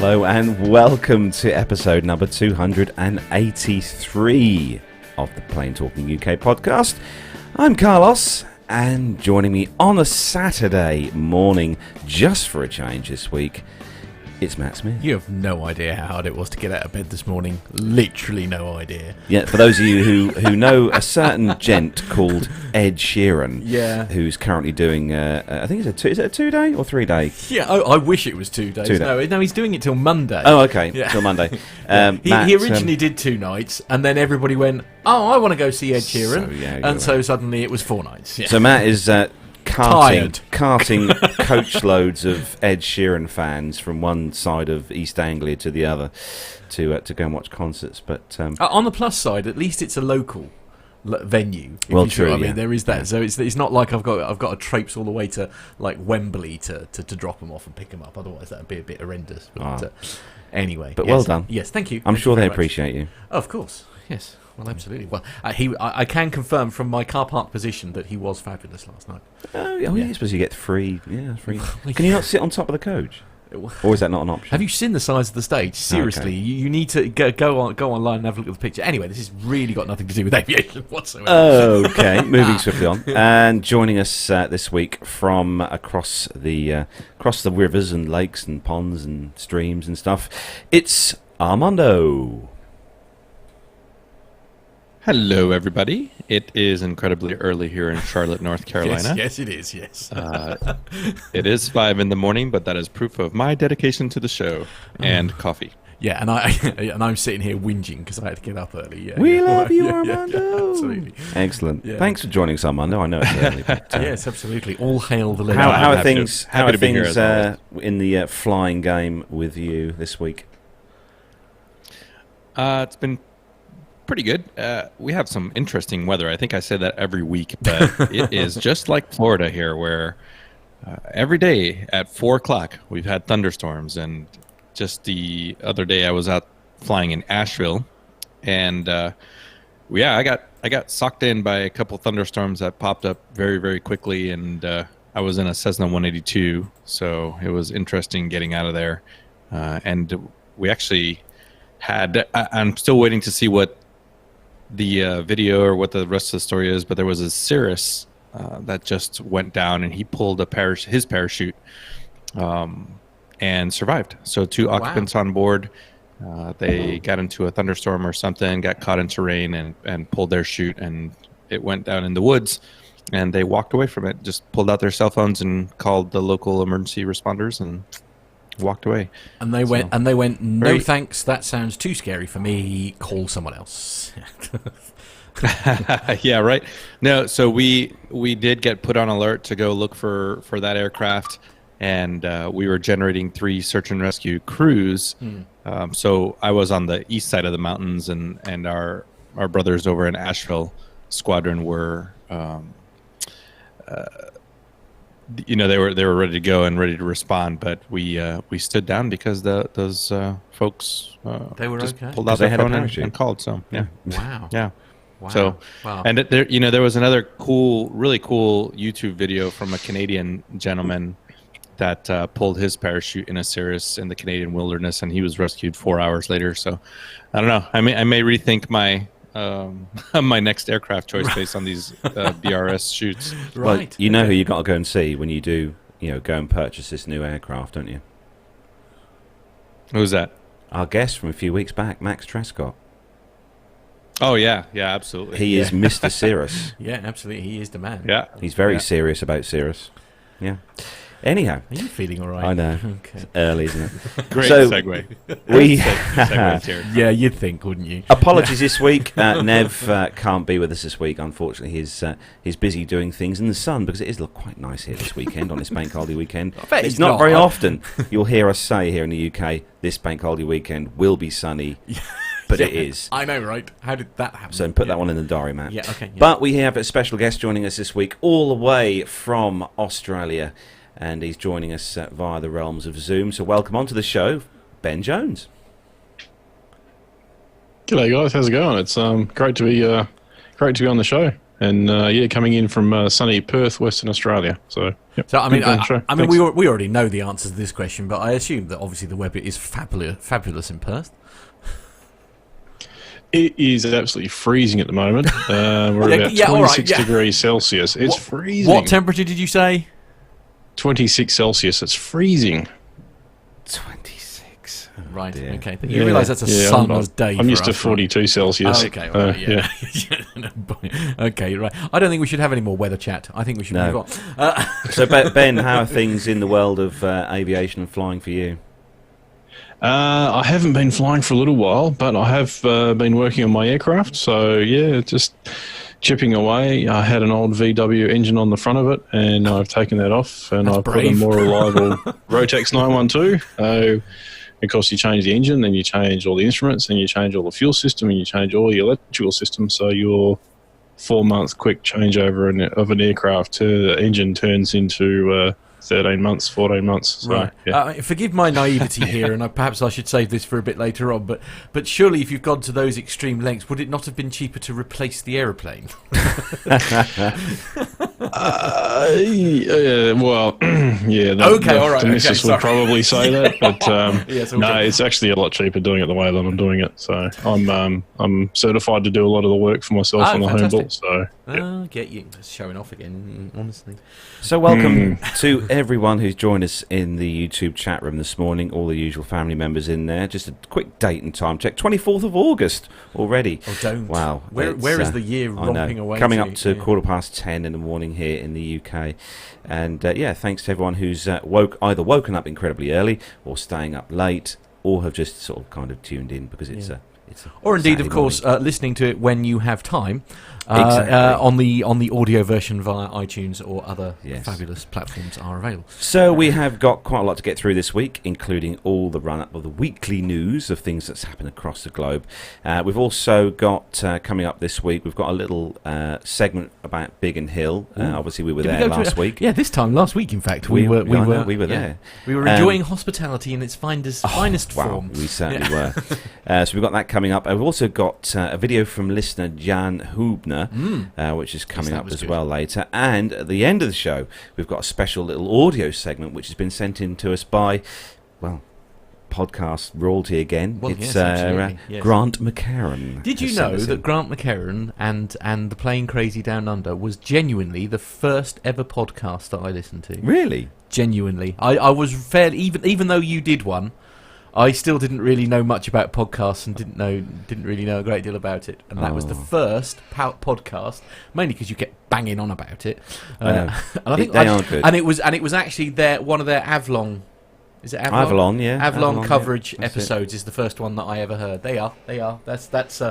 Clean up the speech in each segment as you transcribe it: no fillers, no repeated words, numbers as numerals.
Hello and welcome to episode number 283 of the Plain Talking UK podcast. I'm Carlos, and joining me on a Saturday morning, just for a change this week, it's Matt Smith. You have no idea how hard it was to get out of bed this morning. Literally no idea. Yeah, for those of you who know a certain gent called Ed Sheeran, who's currently doing, I think it's is it a 2-day or 3-day? Yeah, I wish it was 2 days. No, he's doing it till Monday. Oh, okay, till Monday. He originally did 2 nights, and then everybody went, oh, I want to go see Ed Sheeran. So suddenly it was 4 nights. Yeah. So Matt is carting coach loads of Ed Sheeran fans from one side of East Anglia to the other to go and watch concerts. But on the plus side, at least it's a local venue. Well, true. I mean, there is that. Yeah. So it's not like I've got to traipse all the way to like Wembley to drop them off and pick them up. Otherwise, that would be a bit horrendous. But anyway, but yes. Well done. Yes, thank you. I'm sure they appreciate you. Oh, of course. Yes. Well, absolutely. Well, I can confirm from my car park position that he was fabulous last night. Oh, yeah. I suppose you get free. Yeah, free. Can you not sit on top of the coach? Or is that not an option? Have you seen the size of the stage? Seriously, okay. You need to go online and have a look at the picture. Anyway, this has really got nothing to do with aviation whatsoever. Okay, moving swiftly on. And joining us this week from across the rivers and lakes and ponds and streams and stuff, it's Armando. Hello, everybody. It is incredibly early here in Charlotte, North Carolina. Yes, it is, yes. It is 5 in the morning, but that is proof of my dedication to the show and coffee. Yeah, and I'm sitting here whinging because I had to get up early. Yeah, we love you, Armando. Yeah, absolutely. Excellent. Yeah. Thanks for joining us, Armando. I know it's early. But, yes, absolutely. All hail the legend. How are things in the flying game with you this week? It's been pretty good. We have some interesting weather. I think I say that every week, but it is just like Florida here, where every day at 4 o'clock we've had thunderstorms. And just the other day I was out flying in Asheville, and I got sucked in by a couple thunderstorms that popped up very, very quickly, and I was in a Cessna 182, so it was interesting getting out of there. And we actually had. I'm still waiting to see what the video or what the rest of the story is, but there was a Cirrus that just went down, and he pulled his parachute and survived. So 2 occupants on board, they got into a thunderstorm or something, got caught in terrain and pulled their chute, and it went down in the woods, and they walked away from it, just pulled out their cell phones and called the local emergency responders and walked away. And they went, no thanks, that sounds too scary for me, call someone else. Yeah, right. No, so we did get put on alert to go look for that aircraft, and we were generating 3 search and rescue crews. So I was on the east side of the mountains, and our brothers over in Asheville squadron were they were ready to go and ready to respond, but we stood down because those folks they were just okay. pulled out their phone and called. So yeah, wow, yeah, wow. So and there was another really cool YouTube video from a Canadian gentleman that pulled his parachute in a Cirrus in the Canadian wilderness, and he was rescued 4 hours later. So I don't know. I may rethink my next aircraft choice based on these BRS shoots. Right. Well, you know who you got to go and see when you do, go and purchase this new aircraft, don't you? Who's that? Our guest from a few weeks back, Max Trescott. Oh yeah, absolutely. He is Mr. Cirrus. Yeah, absolutely. He is the man. Yeah, he's very serious about Cirrus. Yeah. Anyhow, are you feeling all right? I know. Okay. It's early, isn't it? Great segue. Yeah, you'd think, wouldn't you? Apologies this week. Nev can't be with us this week. Unfortunately, he's busy doing things in the sun, because it is quite nice here this weekend on this bank holiday weekend. I bet it's not very often you'll hear us say here in the UK, this bank holiday weekend will be sunny. But it is. I know, right? How did that happen? So put that one in the diary, Matt. Yeah, okay. Yeah. But we have a special guest joining us this week, all the way from Australia, and he's joining us via the realms of Zoom. So welcome onto the show, Ben Jones. G'day guys, how's it going? It's great to be on the show. and coming in from sunny Perth, Western Australia. So, yep. So I mean, Thanks. we already know the answer to this question, but I assume that obviously the weather is fabulous in Perth. It is absolutely freezing at the moment. We're about 26 degrees Celsius. It's freezing. What temperature did you say? 26 Celsius. It's freezing. 26. Oh, right. dear. Okay. You realise that's a summer's day. I'm used to 42 Celsius. Oh, okay. Right, yeah. Okay. Right. I don't think we should have any more weather chat. I think we should move on. So Ben, how are things in the world of aviation and flying for you? I haven't been flying for a little while, but I have been working on my aircraft. So, yeah, just chipping away. I had an old VW engine on the front of it, and I've taken that off, and I've put a more reliable Rotex 912. So, of course, you change the engine, then you change all the instruments, then you change all the fuel system, and you change all the electrical system. So your 4-month quick changeover of an aircraft to the engine turns into 13 months, 14 months. So, right. yeah. Forgive my naivety here, and perhaps I should save this for a bit later on, but surely if you've gone to those extreme lengths, would it not have been cheaper to replace the aeroplane? Well, yeah. The missus would probably say that, but it's actually a lot cheaper doing it the way that I'm doing it. So I'm certified to do a lot of the work for myself on the home build. So get you showing off again, honestly. So welcome to everyone who's joined us in the YouTube chat room this morning. All the usual family members in there. Just a quick date and time check. 24th of August already. Oh, don't. Wow. Where is the year romping away? Coming up to 10:15 in the morning here in the UK. And thanks to everyone who's either woken up incredibly early or staying up late or have just sort of kind of tuned in because it's or indeed, Saturday of course, listening to it when you have time. Exactly. On the audio version via iTunes or other fabulous platforms are available. So we have got quite a lot to get through this week, including all the run-up of the weekly news of things that's happened across the globe. We've also got, coming up this week, we've got a little segment about Biggin Hill. Obviously, we were there last week. Yeah, this time last week, in fact. We were there. We were enjoying hospitality in its finest form. We certainly were. So we've got that coming up. We've also got a video from listener Jan Hubner, which is coming up as well later. And at the end of the show, we've got a special little audio segment which has been sent in to us by, podcast royalty again. It's Grant McHerron. Did you know that Grant McHerron and the Plane Crazy Down Under was genuinely the first ever podcast that I listened to? Really? Genuinely. I was fairly, even though you did one, I still didn't really know much about podcasts and didn't really know a great deal about it. And that was the first podcast, mainly because you kept banging on about it. And I think they are good. And it was actually one of their Avalon. Is it Avalon? Avalon, yeah. Avalon coverage episodes is the first one that I ever heard. They are. That's.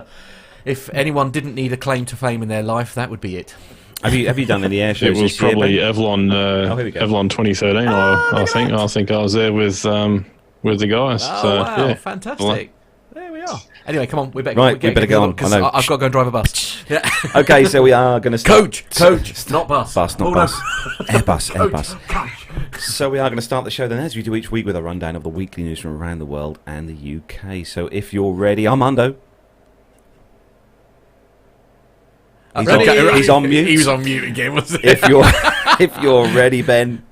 If anyone didn't need a claim to fame in their life, that would be it. Have you done any air shows? It was probably Avalon. Avalon 2013. I think I was there with the guys. Wow, yeah. Fantastic. There we are. Anyway, come on, we better go on. Because I've got to go and drive a bus. Yeah. Okay, so we are going to start. Coach, not bus. Airbus. So we are going to start the show then, as we do each week, with a rundown of the weekly news from around the world and the UK. So if you're ready, Armando. He's on mute. He was on mute again, wasn't he? If you're ready, Ben.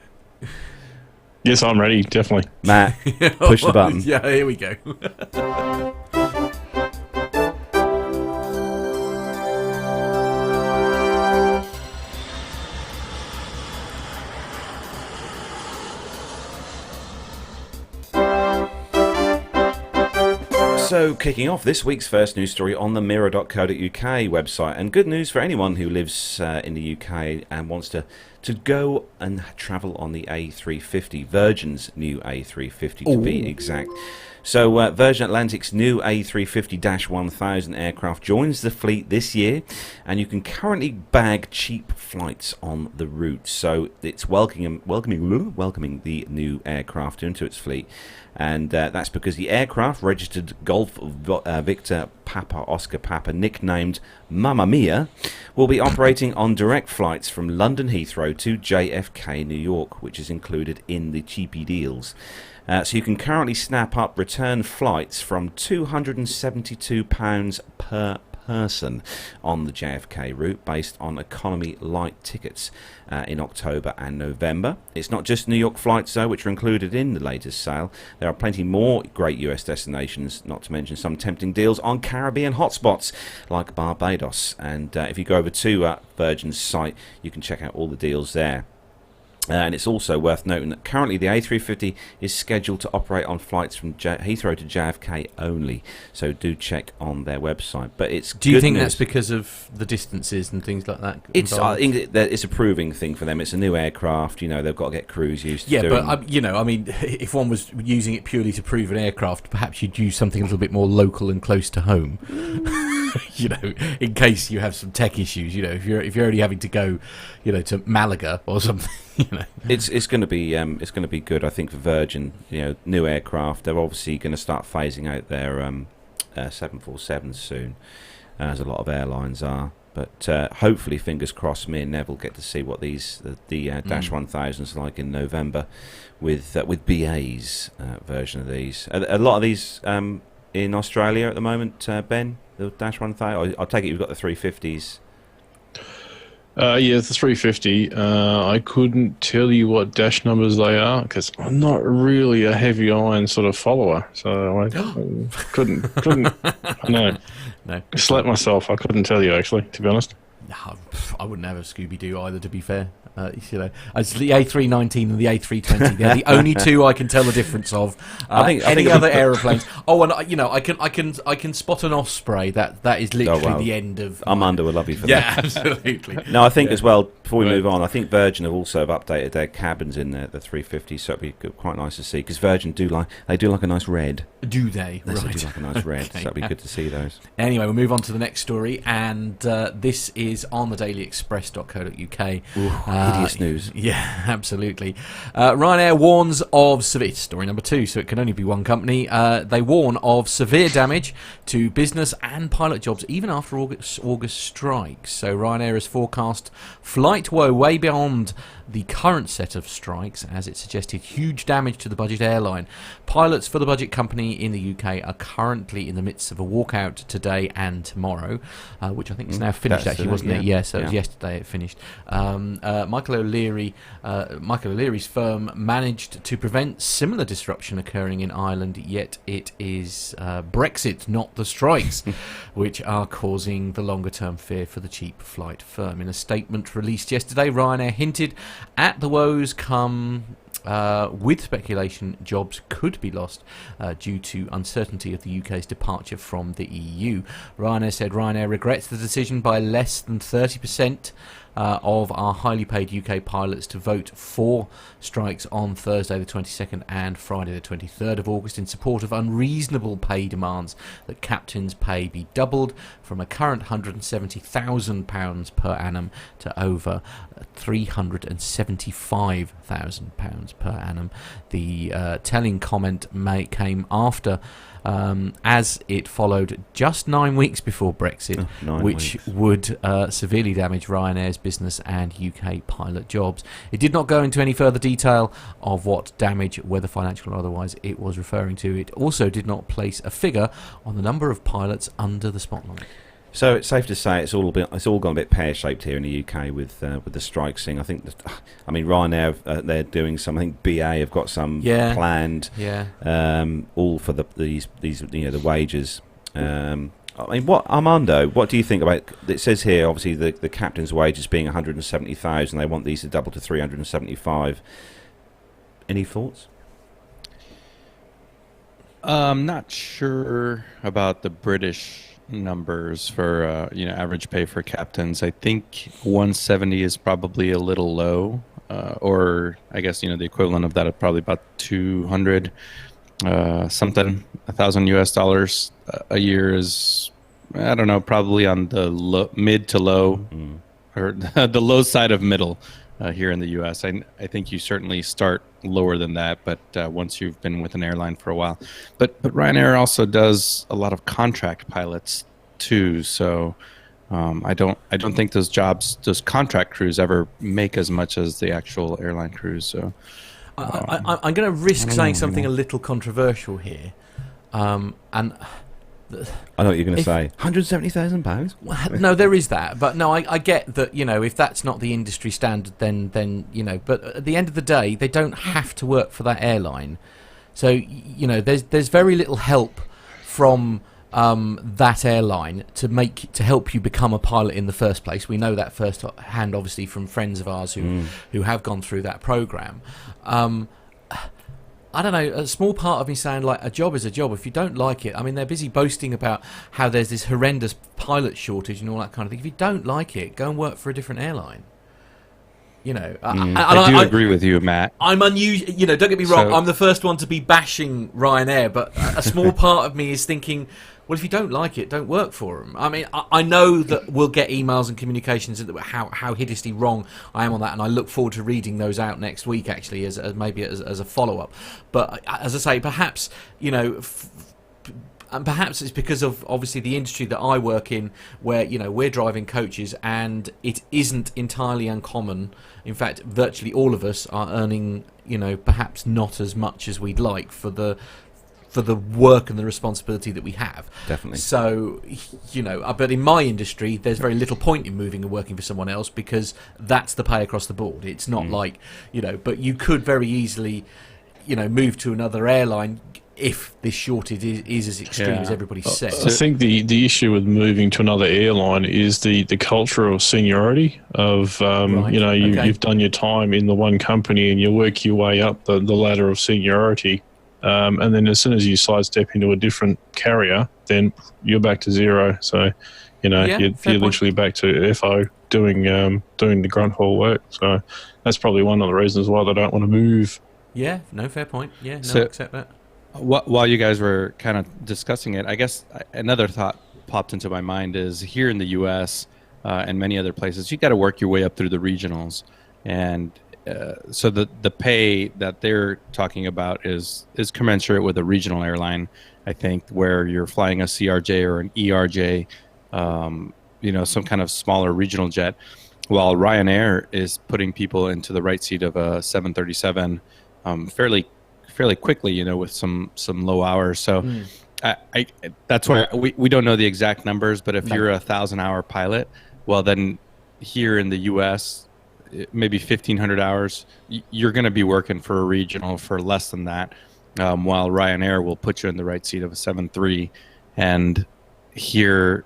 Yes, I'm ready, definitely. Matt, push the button. Yeah, here we go. So, kicking off this week's first news story on the mirror.co.uk website, and good news for anyone who lives in the UK and wants to go and travel on the A350, Virgin's new A350 to be exact. So Virgin Atlantic's new A350-1000 aircraft joins the fleet this year, and you can currently bag cheap flights on the route. So it's welcoming the new aircraft into its fleet. And that's because the aircraft, registered Golf Victor Papa Oscar Papa, nicknamed Mamma Mia, will be operating on direct flights from London Heathrow to JFK, New York, which is included in the cheapy deals. So you can currently snap up return flights from £272 per person on the JFK route based on economy light tickets in October and November. It's not just New York flights, though, which are included in the latest sale. There are plenty more great US destinations, not to mention some tempting deals on Caribbean hotspots like Barbados. And if you go over to Virgin's site, you can check out all the deals there. And it's also worth noting that currently the A350 is scheduled to operate on flights from Heathrow to JFK only. So do check on their website. But it's Do you think news. that's because of the distances and things like that? I think it's a proving thing for them. It's a new aircraft. You know, they've got to get crews used to doing. Yeah, but I mean, if one was using it purely to prove an aircraft, perhaps you'd use something a little bit more local and close to home. You know, in case you have some tech issues. You know, if you're only having to go, you know, to Malaga or something. You know. It's going to be good, I think, for Virgin. You know, new aircraft. They're obviously going to start phasing out their 747s soon, as a lot of airlines are. But hopefully, fingers crossed, me and Neville get to see what the Dash 1000s are like in November with BA's version of these. A lot of these in Australia at the moment, Ben, the Dash 1000. I'll take it you've got the 350s. Yeah, the 350. I couldn't tell you what dash numbers they are because I'm not really a heavy iron sort of follower. So I couldn't. No. Slap myself. I couldn't tell you, actually, to be honest. No, I wouldn't have a Scooby-Doo either, to be fair. You know, it's the A319 and the A320. They're the only two I can tell the difference of. I think other aeroplanes. Oh, and you know, I can spot an Osprey. That is literally the end of. Armando will love you for that. Yeah, absolutely. No, I think as well. Before we move on, I think Virgin have also updated their cabins in the 350, so it'd be quite nice to see because Virgin do like a nice red. Do they? They Right. do like a nice red, Okay. so that'd be good to see those. Anyway, we'll move on to the next story, and this is on thedailyexpress.co.uk. Hideous news. Yeah, absolutely. Ryanair warns of severe... Story number 2, so it can only be one company. They warn of severe damage to business and pilot jobs even after August strikes. So Ryanair has forecast flight woe way beyond the current set of strikes, as it suggested huge damage to the budget airline. Pilots for the budget company in the UK are currently in the midst of a walkout today and tomorrow, which I think is now finished, actually, wasn't it? Yeah, so it was yesterday it finished. Michael O'Leary's firm managed to prevent similar disruption occurring in Ireland, yet it is Brexit, not the strikes, which are causing the longer-term fear for the cheap flight firm. In a statement released yesterday, Ryanair hinted at the woes come with speculation jobs could be lost due to uncertainty of the UK's departure from the EU. Ryanair said Ryanair regrets the decision by less than 30% of our highly paid UK pilots to vote for strikes on Thursday the 22nd and Friday the 23rd of August in support of unreasonable pay demands that captains' pay be doubled from a current £170,000 per annum to over £375,000 per annum. The telling comment came after as it followed just 9 weeks before Brexit, which would severely damage Ryanair's business and UK pilot jobs. It did not go into any further detail of what damage, whether financial or otherwise, it was referring to. It also did not place a figure on the number of pilots under the spotlight. So it's safe to say it's all gone a bit pear-shaped here in the UK with the strikes thing. I think Ryanair they're doing something. BA have got some planned. Yeah. All for these the wages. Armando? What do you think about? It says here obviously the captain's wages being 170,000. They want these to double to 375. Any thoughts? I'm not sure about the British numbers for average pay for captains. I think 170 is probably a little low, or I guess the equivalent of that is probably about 200 something, $1,000 a year is, I don't know, probably on the mid to low, or the low side of middle here in the U.S. I think you certainly start lower than that, but once you've been with an airline for a while. But Ryanair also does a lot of contract pilots too, so I don't think those contract crews ever make as much as the actual airline crews. So I'm going to risk saying something a little controversial here, and I know what you're going to say. £170,000. No, there is that, but no, I get that. If that's not the industry standard, then But at the end of the day, they don't have to work for that airline. So there's very little help from that airline to help you become a pilot in the first place. We know that firsthand, obviously, from friends of ours who have gone through that program. I don't know, a small part of me saying, like, a job is a job. If you don't like it, I mean, they're busy boasting about how there's this horrendous pilot shortage and all that kind of thing. If you don't like it, go and work for a different airline. I do agree with you, Matt. I'm unusual. Don't get me wrong. I'm the first one to be bashing Ryanair, but a small part of me is thinking, well, if you don't like it, don't work for them. I mean, I know that we'll get emails and communications how hideously wrong I am on that, and I look forward to reading those out next week, actually, as a follow-up. But as I say, perhaps and perhaps it's because of obviously the industry that I work in, where we're driving coaches, and it isn't entirely uncommon. In fact, virtually all of us are earning perhaps not as much as we'd like for the work and the responsibility that we have. Definitely. So, but in my industry, there's very little point in moving and working for someone else, because that's the pay across the board. It's not like, but you could very easily, move to another airline if this shortage is as extreme as everybody says. I think the issue with moving to another airline is the culture of seniority of, you've done your time in the one company and you work your way up the ladder of seniority. And then as soon as you sidestep into a different carrier, then you're back to zero. So, you're literally back to FO doing the grunt haul work. So that's probably one of the reasons why they don't want to move. Yeah, no, fair point. Yeah, no, So, I accept that. While you guys were kind of discussing it, I guess another thought popped into my mind is here in the U.S. And many other places, you got to work your way up through the regionals, and so the pay that they're talking about is commensurate with a regional airline, I think, where you're flying a CRJ or an ERJ, some kind of smaller regional jet, while Ryanair is putting people into the right seat of a 737 fairly quickly, with some low hours. So I that's why we don't know the exact numbers, but if you're a 1,000-hour pilot, well, then here in the U.S., maybe 1,500 hours, you're going to be working for a regional for less than that, while Ryanair will put you in the right seat of a 737. And here,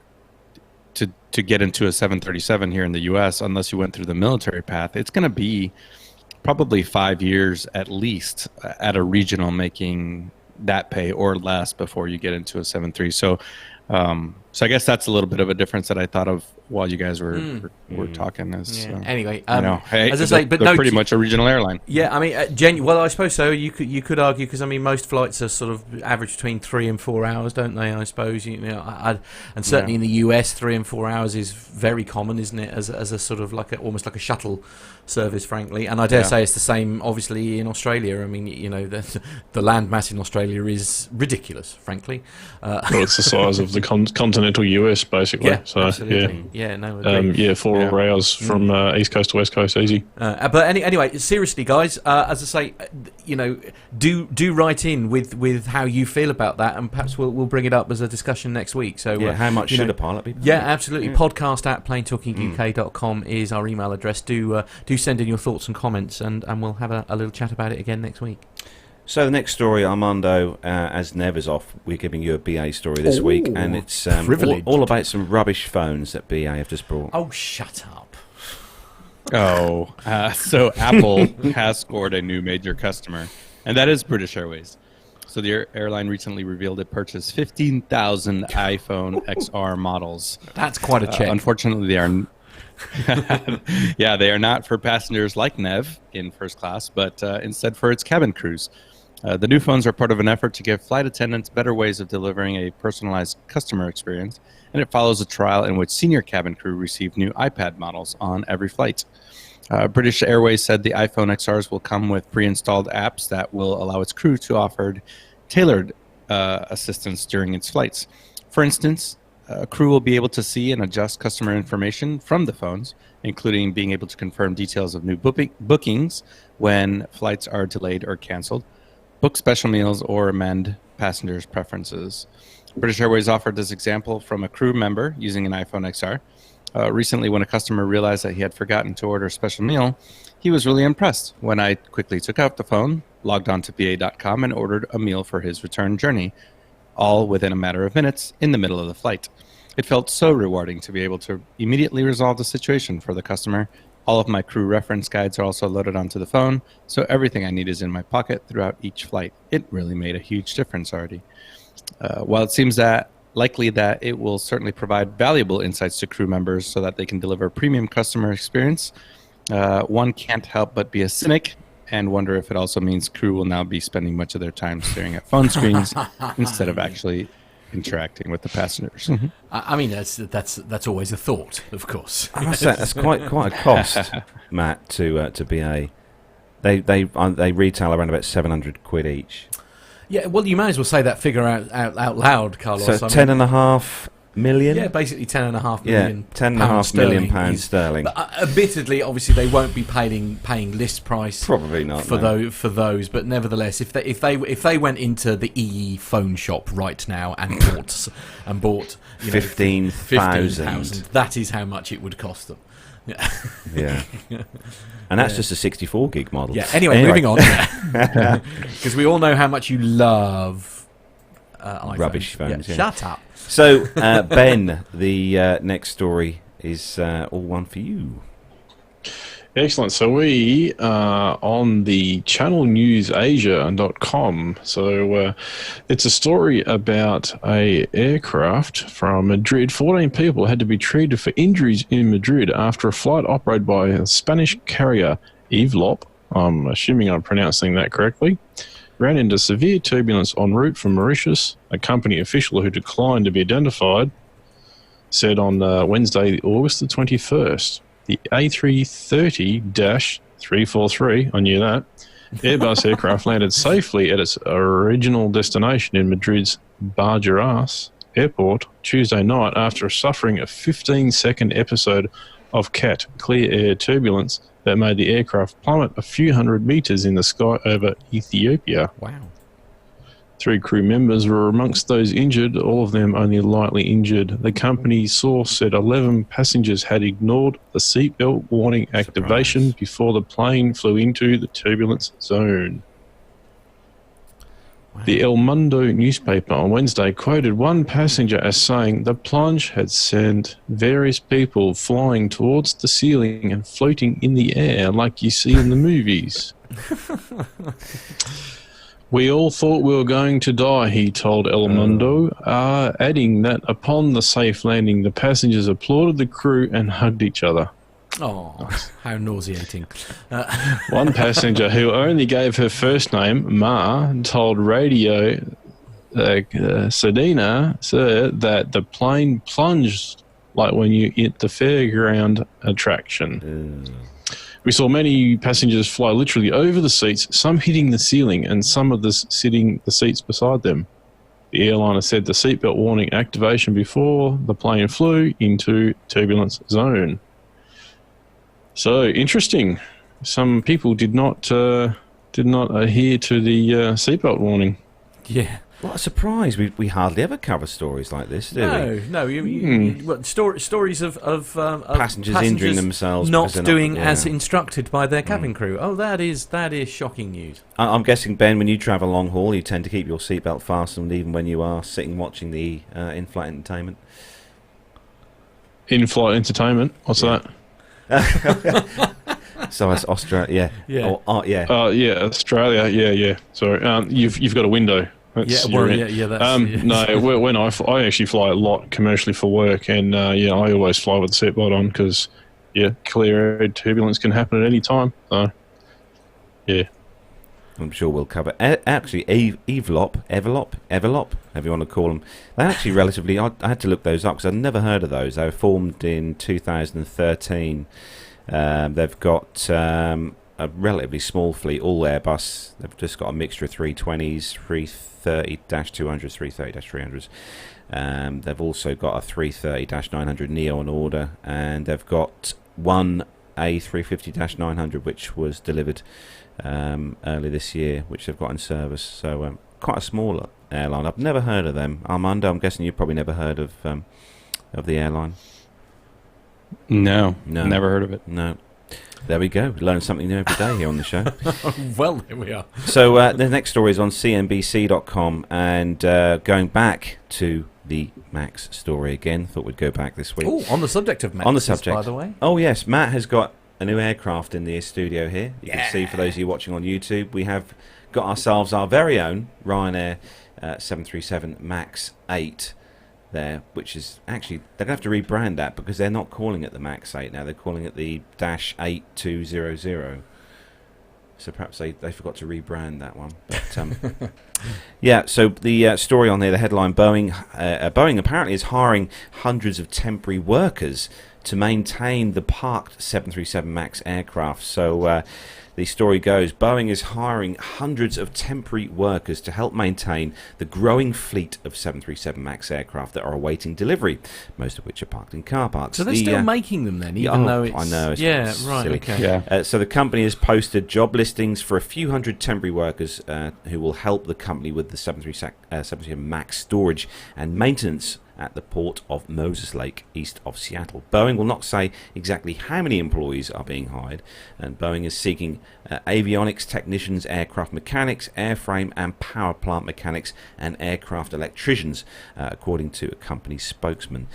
to get into a 737 here in the U.S., unless you went through the military path, it's going to be probably 5 years at least at a regional making that pay or less before you get into a 737. So I guess that's a little bit of a difference that I thought of while you guys were talking. Anyway, hey, as I say, but they're pretty much a regional airline. Yeah, I mean, well, I suppose so. You could argue, because I mean, most flights are sort of average between 3 and 4 hours, don't they? I suppose and certainly in the US, 3 and 4 hours is very common, isn't it? As a sort of almost like a shuttle service, frankly. And I dare say it's the same, obviously, in Australia. I mean, the land mass in Australia is ridiculous, frankly. Well, it's the size of the continental US, basically. Yeah, so absolutely. Yeah, no, agree. 4 hours from East Coast to West Coast, easy. But anyway, seriously, guys, as I say, do write in with how you feel about that, and perhaps we'll bring it up as a discussion next week. So how much should a pilot be? Yeah, absolutely. Podcast at planetalkinguk.com is our email address. Do send in your thoughts and comments, and we'll have a little chat about it again next week. So the next story, Armando, as Nev is off, we're giving you a BA story this week, and it's all about some rubbish phones that BA have just brought. Oh, shut up. So Apple has scored a new major customer, and that is British Airways. So the airline recently revealed it purchased 15,000 iPhone XR models. That's quite a check. Unfortunately, they are... they are not for passengers like Nev in first class, but instead for its cabin crews. The new phones are part of an effort to give flight attendants better ways of delivering a personalized customer experience, and it follows a trial in which senior cabin crew received new iPad models on every flight. British Airways said the iPhone XRs will come with pre-installed apps that will allow its crew to offer tailored assistance during its flights. For instance, a crew will be able to see and adjust customer information from the phones, including being able to confirm details of new bookings when flights are delayed or canceled, book special meals, or amend passengers' preferences. British Airways offered this example from a crew member using an iPhone XR. Recently, when a customer realized that he had forgotten to order a special meal, he was really impressed when I quickly took out the phone, logged on to BA.com, and ordered a meal for his return journey, all within a matter of minutes in the middle of the flight. It felt so rewarding to be able to immediately resolve the situation for the customer. All of my crew reference guides are also loaded onto the phone, so everything I need is in my pocket throughout each flight. It really made a huge difference already. While it seems likely that it will certainly provide valuable insights to crew members so that they can deliver premium customer experience, one can't help but be a cynic and wonder if it also means crew will now be spending much of their time staring at phone screens instead of actually interacting with the passengers. I mean, that's always a thought, of course. I must say that's quite a cost, Matt, to BA. They retail around about £700 each. Yeah, well, you may as well say that figure out loud, Carlos. So £10.5 million. Yeah, basically £10.5 million. Yeah, £10.5 million pounds sterling. But, admittedly, obviously, they won't be paying list price. Probably not for those. But nevertheless, if they went into the EE phone shop right now and bought 15,000, that is how much it would cost them. Yeah. And that's just a 64 gig model. Yeah. Anyway, moving on. Because we all know how much you love rubbish phones. Yeah. Shut up. So, Ben, the next story is all one for you. Excellent. So we are on the channelnewsasia.com. So it's a story about a aircraft from Madrid. 14 people had to be treated for injuries in Madrid after a flight operated by a Spanish carrier, Evlop, I'm assuming I'm pronouncing that correctly, ran into severe turbulence en route from Mauritius. A company official who declined to be identified said on Wednesday, August the 21st. The A330-343, I knew that, Airbus aircraft landed safely at its original destination in Madrid's Bargeras airport Tuesday night after suffering a 15-second episode of CAT, clear air turbulence, that made the aircraft plummet a few hundred meters in the sky over Ethiopia. Wow. 3 crew members were amongst those injured, all of them only lightly injured. The company's source said 11 passengers had ignored the seatbelt warning activation before the plane flew into the turbulence zone. Wow. The El Mundo newspaper on Wednesday quoted one passenger as saying the plunge had sent various people flying towards the ceiling and floating in the air like you see in the movies. We all thought we were going to die, he told El Mundo, adding that upon the safe landing, the passengers applauded the crew and hugged each other. Oh, how nauseating. One passenger who only gave her first name, Ma, told Radio Sedena that the plane plunged like when you hit the fairground attraction. We saw many passengers fly literally over the seats, some hitting the ceiling and some of us sitting the seats beside them. The airliner said the seatbelt warning activation before the plane flew into turbulence zone. So interesting. Some people did not adhere to the seatbelt warning. Yeah. What a surprise! We hardly ever cover stories like this, do we? No. Stories of passengers injuring themselves, not doing as instructed by their cabin crew. Oh, that is shocking news. I'm guessing, Ben, when you travel long haul, you tend to keep your seatbelt fastened even when you are sitting watching the in-flight entertainment. In-flight entertainment? What's that? So that's Australia, yeah. Australia, yeah. Sorry, you've got a window. That's, No, when I actually fly a lot commercially for work, and I always fly with the seatbelt on because clear air turbulence can happen at any time. So, yeah. I'm sure we'll cover. Actually, Everlop, however you want to call them. They're actually relatively. I had to look those up because I'd never heard of those. They were formed in 2013. They've got a relatively small fleet, all Airbus. They've just got a mixture of 320s, 330-200s, 330-300s. They've also got a 330-900 Neo on order, and they've got one A350-900 which was delivered early this year, which they've got in service. So quite a small airline. I've never heard of them. Armando, I'm guessing you've probably never heard of the airline. No, never heard of it. No. There we go. Learn something new every day here on the show. Well, there we are. So the next story is on CNBC.com, and going back to the Max story again. Thought we'd go back this week. Oh, on the subject of Max, on the subject, by the way. Oh yes, Matt has got a new aircraft in the studio here. You can see, for those of you watching on YouTube, we have got ourselves our very own Ryanair 737 MAX 8 there, which is actually, they're going to have to rebrand that because they're not calling it the MAX 8 now, they're calling it the Dash 8200. So perhaps they forgot to rebrand that one. But yeah, so the story on there, the headline, Boeing apparently is hiring hundreds of temporary workers to maintain the parked 737 MAX aircraft. So the story goes, Boeing is hiring hundreds of temporary workers to help maintain the growing fleet of 737 MAX aircraft that are awaiting delivery, most of which are parked in car parks. So they're still making them then, even though it's... I know. It's right, silly. okay. Yeah. So the company has posted job listings for a few hundred temporary workers who will help the company with the 737 MAX storage and maintenance at the port of Moses Lake, east of Seattle. Boeing will not say exactly how many employees are being hired, and Boeing is seeking avionics technicians, aircraft mechanics, airframe and power plant mechanics, and aircraft electricians, according to a company spokesman.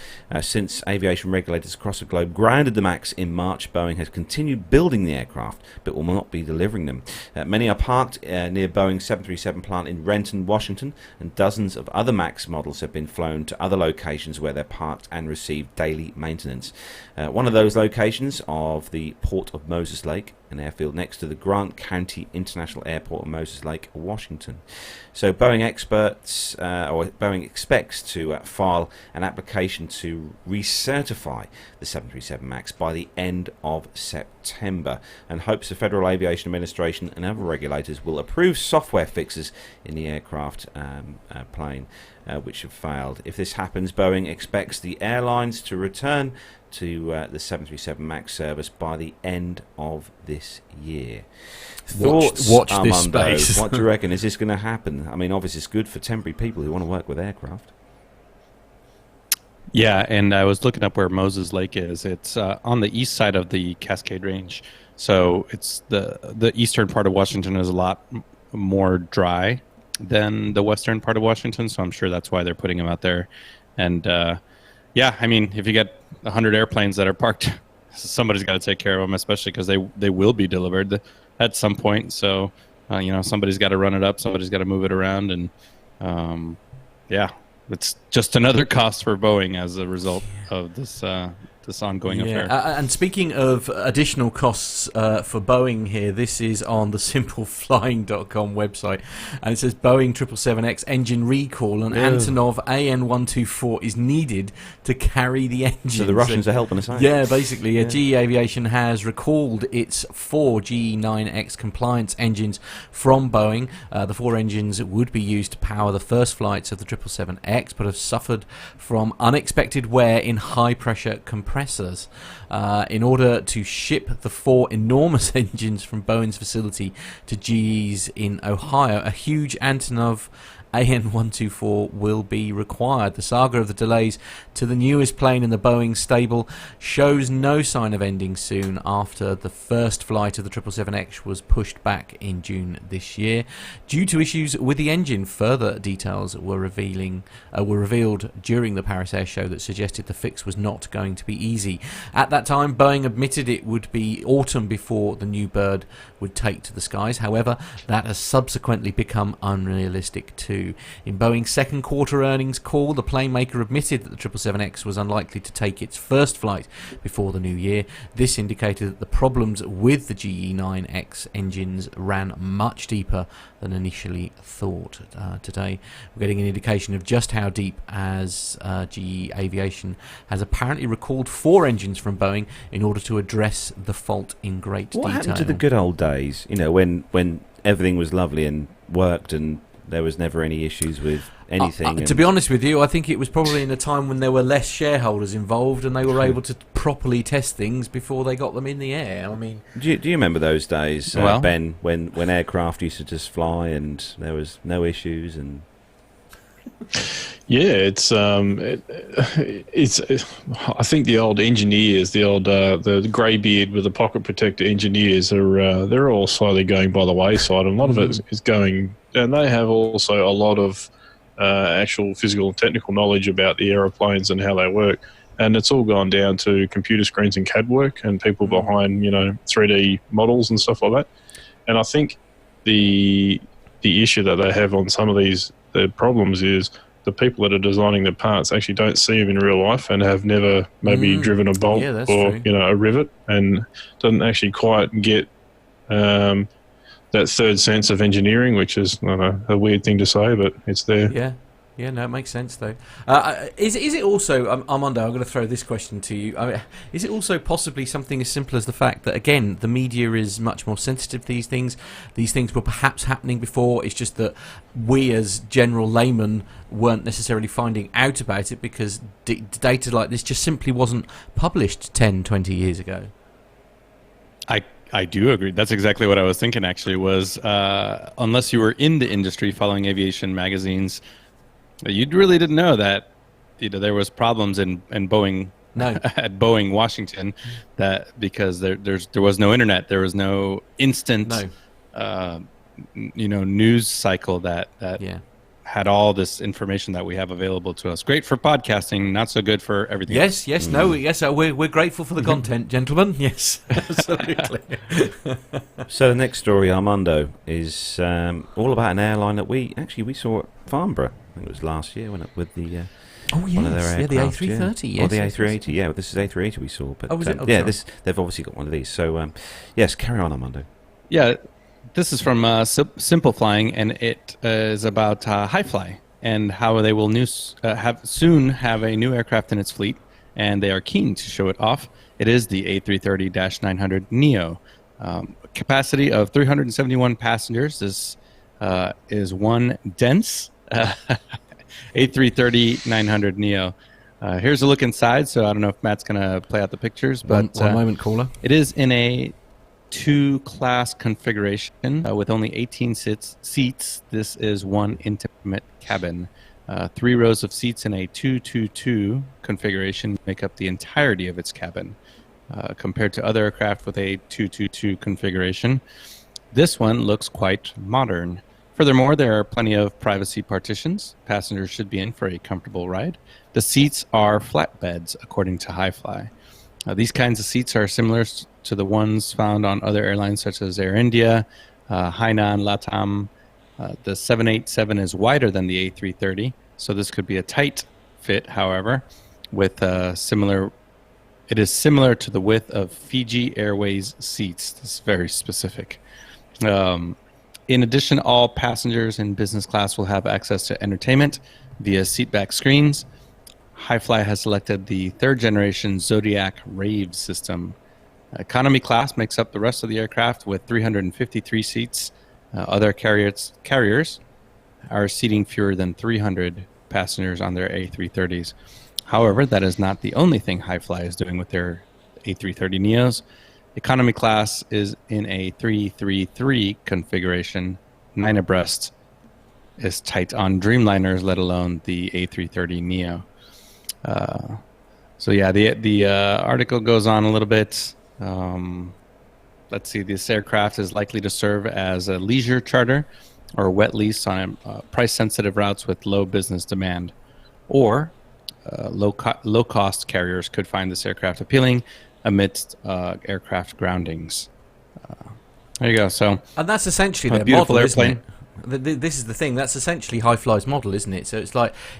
Since aviation regulators across the globe grounded the MAX in March, Boeing has continued building the aircraft, but will not be delivering them. Many are parked near Boeing's 737 plant in Renton, Washington, and dozens of other MAX models have been flown to other locations where they're parked and receive daily maintenance. One of those locations of the Port of Moses Lake, an airfield next to the Grant County International Airport of Moses Lake, Washington. So Boeing expects to file an application to recertify the 737 MAX by the end of September, and hopes the Federal Aviation Administration and other regulators will approve software fixes in the aircraft plane which have failed. If this happens, Boeing expects the airlines to return to the 737 MAX service by the end of this year. Thoughts, watch Armando, this space. What do you reckon? Is this going to happen? I mean, obviously it's good for temporary people who want to work with aircraft. Yeah, and I was looking up where Moses Lake is. It's on the east side of the Cascade Range. So it's the eastern part of Washington is a lot more dry than the western part of Washington, so I'm sure that's why they're putting them out there. And yeah, I mean, if you get 100 airplanes that are parked, somebody's got to take care of them, especially because they will be delivered at some point. So somebody's got to run it up, somebody's got to move it around, and yeah, it's just another cost for Boeing as a result of this ongoing affair. And speaking of additional costs for Boeing here, this is on the simpleflying.com website, and it says Boeing 777X engine recall, and Antonov AN124 is needed to carry the engine. So the Russians are helping us out. Yeah, basically. GE Aviation has recalled its 4 GE9X compliance engines from Boeing. The 4 engines would be used to power the first flights of the 777X, but have suffered from unexpected wear in high-pressure compressors. In order to ship the 4 enormous engines from Boeing's facility to GE's in Ohio, a huge Antonov AN124 will be required. The saga of the delays to the newest plane in the Boeing stable shows no sign of ending soon after the first flight of the 777X was pushed back in June this year. Due to issues with the engine, further details were revealed during the Paris Air Show that suggested the fix was not going to be easy. At that time, Boeing admitted it would be autumn before the new bird would take to the skies. However, that has subsequently become unrealistic too. In Boeing's second quarter earnings call, the plane maker admitted that the 777X was unlikely to take its first flight before the new year. This indicated that the problems with the GE9X engines ran much deeper than initially thought. Today, we're getting an indication of just how deep, as GE Aviation has apparently recalled 4 engines from Boeing in order to address the fault in great detail. What happened to the good old days? When everything was lovely and worked and there was never any issues with anything. To be honest with you, I think it was probably in a time when there were less shareholders involved and they were able to properly test things before they got them in the air. I mean, do you remember those days, Ben, when aircraft used to just fly and there was no issues? And Yeah, it's. I think the old engineers, the grey beard with the pocket protector engineers, they're all slowly going by the wayside. And a lot of it is going, and they have also a lot of actual physical and technical knowledge about the aeroplanes and how they work. And it's all gone down to computer screens and CAD work and people behind 3D models and stuff like that. And I think the issue that they have on some of the problems is the people that are designing the parts actually don't see them in real life and have never maybe driven a bolt or true. a rivet, and doesn't actually quite get that third sense of engineering, which is, I don't know, a weird thing to say, but it's there. Yeah, no, it makes sense though. Is it also, Armando? I'm going to throw this question to you. Is it also possibly something as simple as the fact that, again, the media is much more sensitive to these things? These things were perhaps happening before. It's just that we, as general laymen, weren't necessarily finding out about it because data like this just simply wasn't published 10, 20 years ago. I do agree. That's exactly what I was thinking. Actually, was unless you were in the industry following aviation magazines, you really didn't know that there was problems in Boeing at Boeing Washington, that because there was no internet, there was no instant news cycle that had all this information that we have available to us. Great for podcasting, not so good for everything else. Yes, we're grateful for the content, gentlemen. Yes, absolutely. So the next story, Armando, is all about an airline that we saw at Farnborough. I think it was last year, wasn't it, with the one of their aircraft, the A330. Yes, or the A380. Yeah, this is A380 we saw. But they've obviously got one of these. So yes, carry on, Armando. Yeah. This is from Simple Flying, and it is about Hi-Fly and how they will soon have a new aircraft in its fleet, and they are keen to show it off. It is the A330-900 Neo. Capacity of 371 passengers. This is one dense A330-900 Neo. Here's a look inside, so I don't know if Matt's going to play out the pictures. But one moment, caller. It is in a two-class configuration with only 18 seats. This is one intimate cabin. 3 rows of seats in a 2-2-2 configuration make up the entirety of its cabin. Compared to other aircraft with a 2-2-2 configuration, this one looks quite modern. Furthermore, there are plenty of privacy partitions. Passengers should be in for a comfortable ride. The seats are flatbeds, according to Hi-Fly. These kinds of seats are similar to the ones found on other airlines such as Air India, Hainan, LATAM. The 787 is wider than the A330, so this could be a tight fit, however, with it is similar to the width of Fiji Airways seats. This is very specific. In addition, all passengers in business class will have access to entertainment via seatback screens. Hi-Fly has selected the third-generation Zodiac Rave system. Economy class makes up the rest of the aircraft with 353 seats. Other carriers are seating fewer than 300 passengers on their A330s. However, that is not the only thing Hi-Fly is doing with their A330 Neos. Economy class is in a 333 configuration. 9 abreast is tight on Dreamliners, let alone the A330 Neo. The article goes on a little bit. Let's see. This aircraft is likely to serve as a leisure charter or a wet lease on price-sensitive routes with low business demand, or low-cost carriers could find this aircraft appealing amidst aircraft groundings. There you go. So, and that's essentially their beautiful model, airplane. isn't it? This is the thing. That's essentially Hi-Fly's model, isn't it? So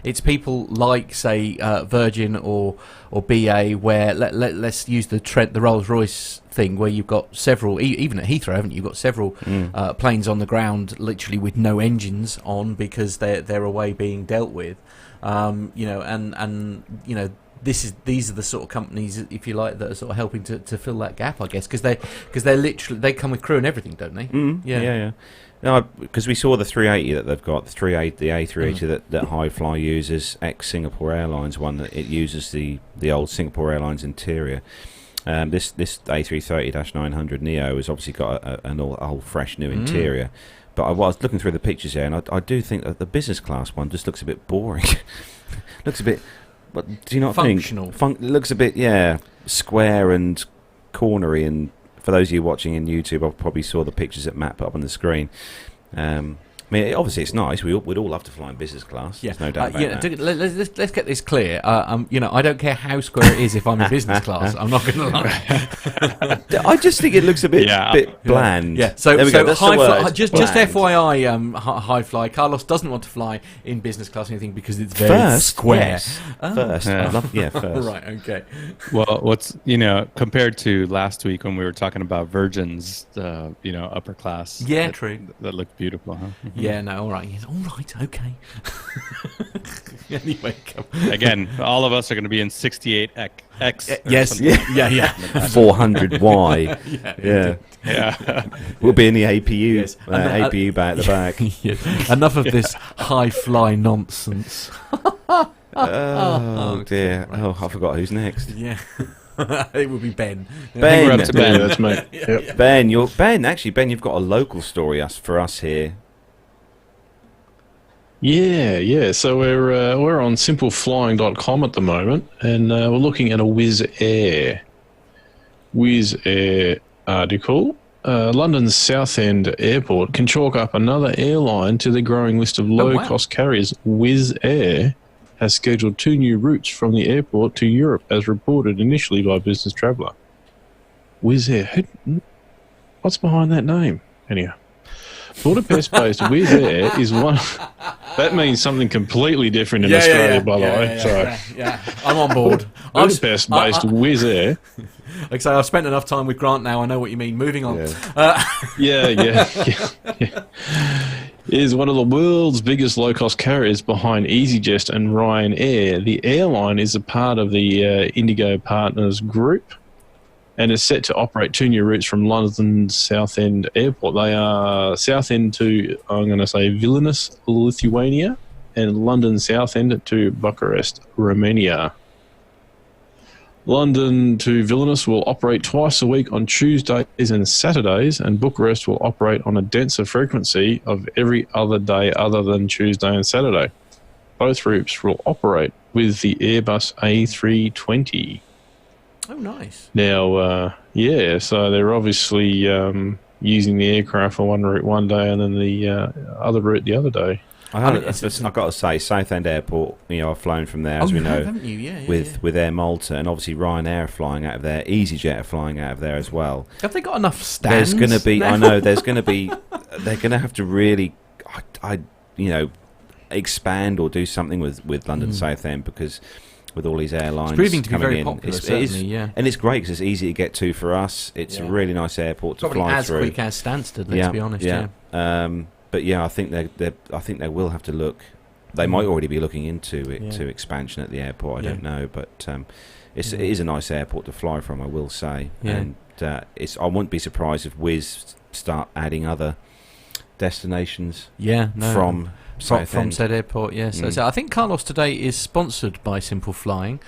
it's people like, say, Virgin or BA, where let's use the Rolls-Royce thing, where you've got several, even at Heathrow, haven't you? You've got several planes on the ground, literally with no engines on because they're away being dealt with. These are the sort of companies, if you like, that are sort of helping to fill that gap, I guess, because they come with crew and everything, don't they? Yeah. No, because we saw the 380 that they've got, the A380 that Hi-Fly uses, ex-Singapore Airlines one, that it uses the old Singapore Airlines interior. This A330-900 Neo has obviously got a whole fresh new interior. But I was looking through the pictures here, and I do think that the business class one just looks a bit boring. Looks a bit. What do you not Functional. think? It looks a bit, square and cornery. And for those of you watching in YouTube, I probably saw the pictures that Matt put up on the screen. I mean, obviously it's nice. We'd all love to fly in business class. Yeah, There's no doubt about that. Let's get this clear. I don't care how square it is if I'm in business class. I'm not going to lie. I just think it looks a bit bland. Yeah. So there we go. That's the word. Just FYI, high fly. Carlos doesn't want to fly in business class or anything because it's very square. Yes. First. First. Right. Okay. Well, compared to last week when we were talking about Virgin's, upper class. Yeah, true. That looked beautiful, huh? Yeah, no, all right. Yes, all right, okay. Anyway, again, all of us are going to be in 68X. Yes, yeah. 400Y. Yeah. We'll be in the APU. Yes. APU back at the back. Yes. Enough of this high fly nonsense. Oh dear. Oh, I forgot who's next. Yeah. It would be Ben. We're up to Ben. Yeah, that's me. Yep. Ben, you've got a local story for us here. Yeah. So we're on simpleflying.com at the moment, and we're looking at a Wizz Air article. London's Southend Airport can chalk up another airline to the growing list of low-cost carriers. Wizz Air has scheduled 2 new routes from the airport to Europe, as reported initially by Business Traveller. Wizz Air. What's behind that name? Anyhow. Budapest-based Wizz Air is one. That means something completely different in Australia, by the way. Yeah, I'm on board. Budapest-based Wizz Air. Like I say, I've spent enough time with Grant now. I know what you mean. Moving on. Yeah. Is one of the world's biggest low-cost carriers behind EasyJet and Ryanair. The airline is a part of the Indigo Partners Group, and is set to operate 2 new routes from London's Southend Airport. They are Southend to, I'm going to say, Vilnius, Lithuania, and London Southend to Bucharest, Romania. London to Vilnius will operate twice a week on Tuesdays and Saturdays, and Bucharest will operate on a denser frequency of every other day other than Tuesday and Saturday. Both routes will operate with the Airbus A320. Oh, nice. Now, so they're obviously using the aircraft for one route one day and then the other route the other day. I've got to say, Southend Airport, I've flown from there, as we know, haven't you? with Air Malta, and obviously Ryanair are flying out of there, EasyJet are flying out of there as well. Have they got enough stands? There's going to be, they're going to have to really, expand or do something with London Southend, because with all these airlines it's proving to be coming very in, popular, and it's great because it's easy to get to for us. It's a really nice airport to fly through. Probably as quick as Stansted, let's be honest. But I think they will have to look. They might already be looking into it to expansion at the airport. I don't know, but it is a nice airport to fly from, I will say. Yeah. And I wouldn't be surprised if Wizz start adding other destinations. From said airport. Yes. So I think Carlos today is sponsored by Simple Flying.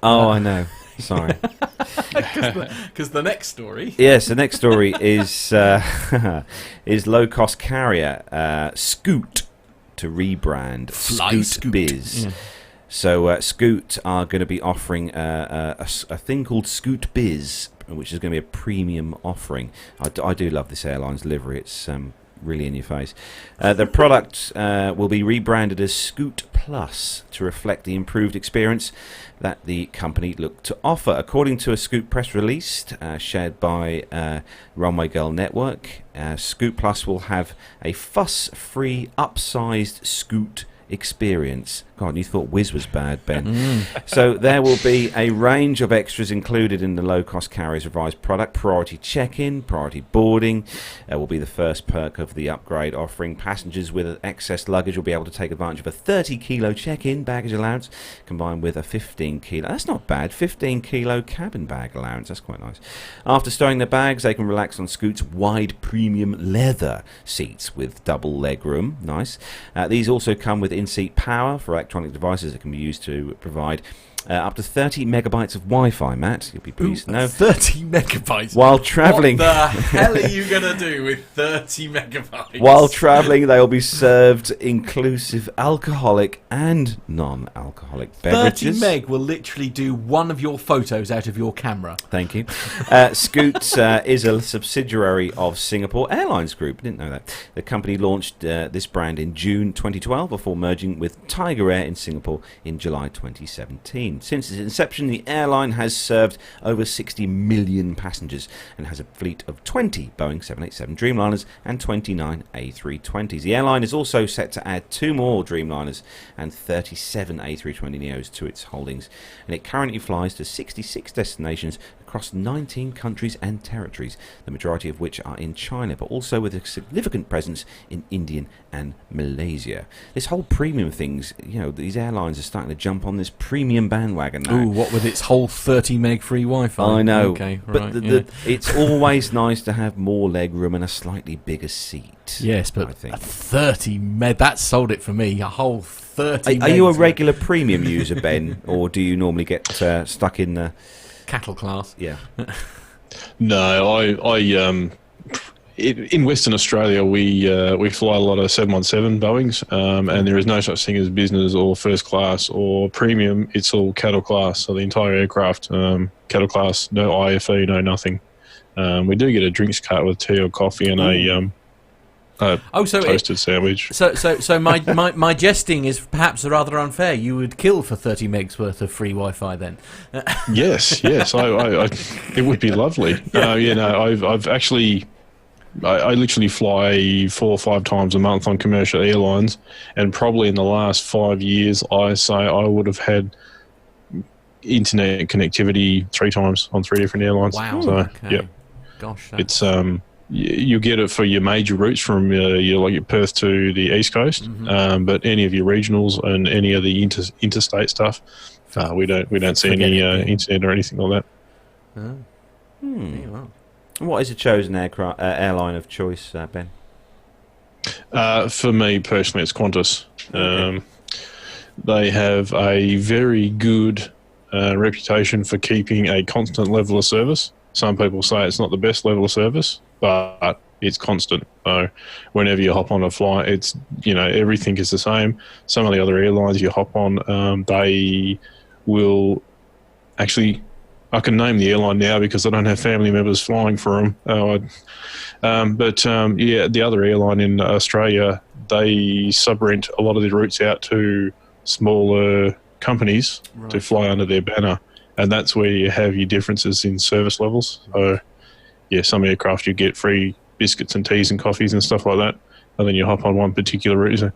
Oh, I know. Sorry. Because the next story. Yes, the next story is low cost carrier Scoot to rebrand Scoot Biz. Yeah. So Scoot are going to be offering a thing called Scoot Biz, which is going to be a premium offering. I do love this airline's livery. It's really in your face. The product will be rebranded as Scoot Plus to reflect the improved experience that the company looked to offer. According to a Scoot press release shared by Runway Girl Network, Scoot Plus will have a fuss-free, upsized Scoot experience. God, you thought Wizz was bad, Ben. So there will be a range of extras included in the low-cost carrier's revised product. Priority check-in, priority boarding will be the first perk of the upgrade offering. Passengers with excess luggage will be able to take advantage of a 30-kilo check-in baggage allowance combined with a 15-kilo. That's not bad. 15-kilo cabin bag allowance. That's quite nice. After stowing their bags, they can relax on Scoot's wide premium leather seats with double leg room. Nice. These also come with in-seat power for electronic devices that can be used to provide Up to 30 megabytes of Wi-Fi, Matt. You'll be pleased to know. 30 megabytes? While travelling... What the hell are you going to do with 30 megabytes? While travelling, they will be served inclusive alcoholic and non-alcoholic beverages. 30 meg will literally do one of your photos out of your camera. Thank you. Scoot is a subsidiary of Singapore Airlines Group. Didn't know that. The company launched this brand in June 2012 before merging with Tiger Air in Singapore in July 2017. Since its inception, the airline has served over 60 million passengers and has a fleet of 20 Boeing 787 Dreamliners and 29 A320s. The airline is also set to add 2 more Dreamliners and 37 A320neos to its holdings, and it currently flies to 66 destinations across 19 countries and territories, the majority of which are in China, but also with a significant presence in India and Malaysia. This whole premium things, these airlines are starting to jump on this premium bandwagon now. Ooh, what with its whole 30 meg free Wi-Fi? I know, okay, but right, it's always nice to have more legroom and a slightly bigger seat. Yes, but I think. A 30 meg, that sold it for me. A whole 30 Are you a regular premium user, Ben, or do you normally get stuck in the... cattle class? Yeah. No, I in Western Australia we fly a lot of 717 Boeings, and there is no such thing as business or first class or premium. It's all cattle class, so the entire aircraft cattle class, no IFE, no nothing. We do get a drinks cart with tea or coffee and a toasted sandwich. So my jesting is perhaps rather unfair. You would kill for 30 megs worth of free Wi-Fi then. Yes, I it would be lovely. I've actually, I literally fly 4 or 5 times a month on commercial airlines, and probably in the last 5 years, I say I would have had internet connectivity 3 times on 3 different airlines. Wow. So, okay. Yep. Gosh. It's you get it for your major routes from your Perth to the East Coast, but any of your regionals and any of the interstate stuff, we don't see any internet or anything like that. Yeah, well. What is a chosen airline of choice, Ben? For me personally, it's Qantas. Okay. They have a very good reputation for keeping a constant level of service. Some people say it's not the best level of service, but it's constant. So whenever you hop on a flight, it's everything is the same. Some of the other airlines you hop on, they will actually. I can name the airline now because I don't have family members flying for them. The other airline in Australia, they subrent a lot of their routes out to smaller companies to fly under their banner, and that's where you have your differences in service levels. So, some aircraft you get free biscuits and teas and coffees and stuff like that, and then you hop on one particular route.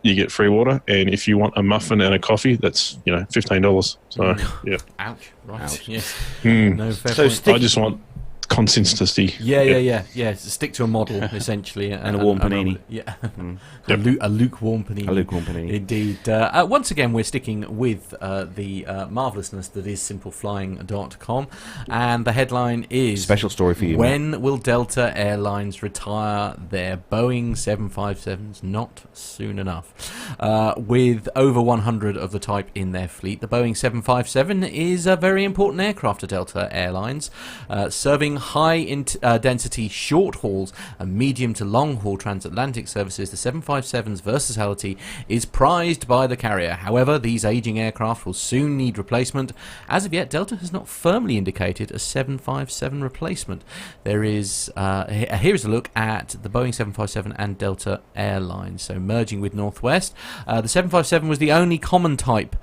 You get free water, and if you want a muffin and a coffee, that's $15. So yeah. Ouch! Right. Ouch. Yes. No fair point. I just want consistency. Yeah. Stick to a model essentially, and a warm panini. A lukewarm panini. A lukewarm panini. Indeed. Once again, we're sticking with the marvellousness that is simpleflying.com, and the headline is special story for you. When will Delta Airlines retire their Boeing 757s? Not soon enough. With over 100 of the type in their fleet, the Boeing 757 is a very important aircraft to Delta Airlines, serving high-density short hauls and medium to long-haul transatlantic services. The 757's versatility is prized by the carrier. However, these aging aircraft will soon need replacement. As of yet, Delta has not firmly indicated a 757 replacement. There is here is a look at the Boeing 757 and Delta Airlines. So merging with Northwest, the 757 was the only common type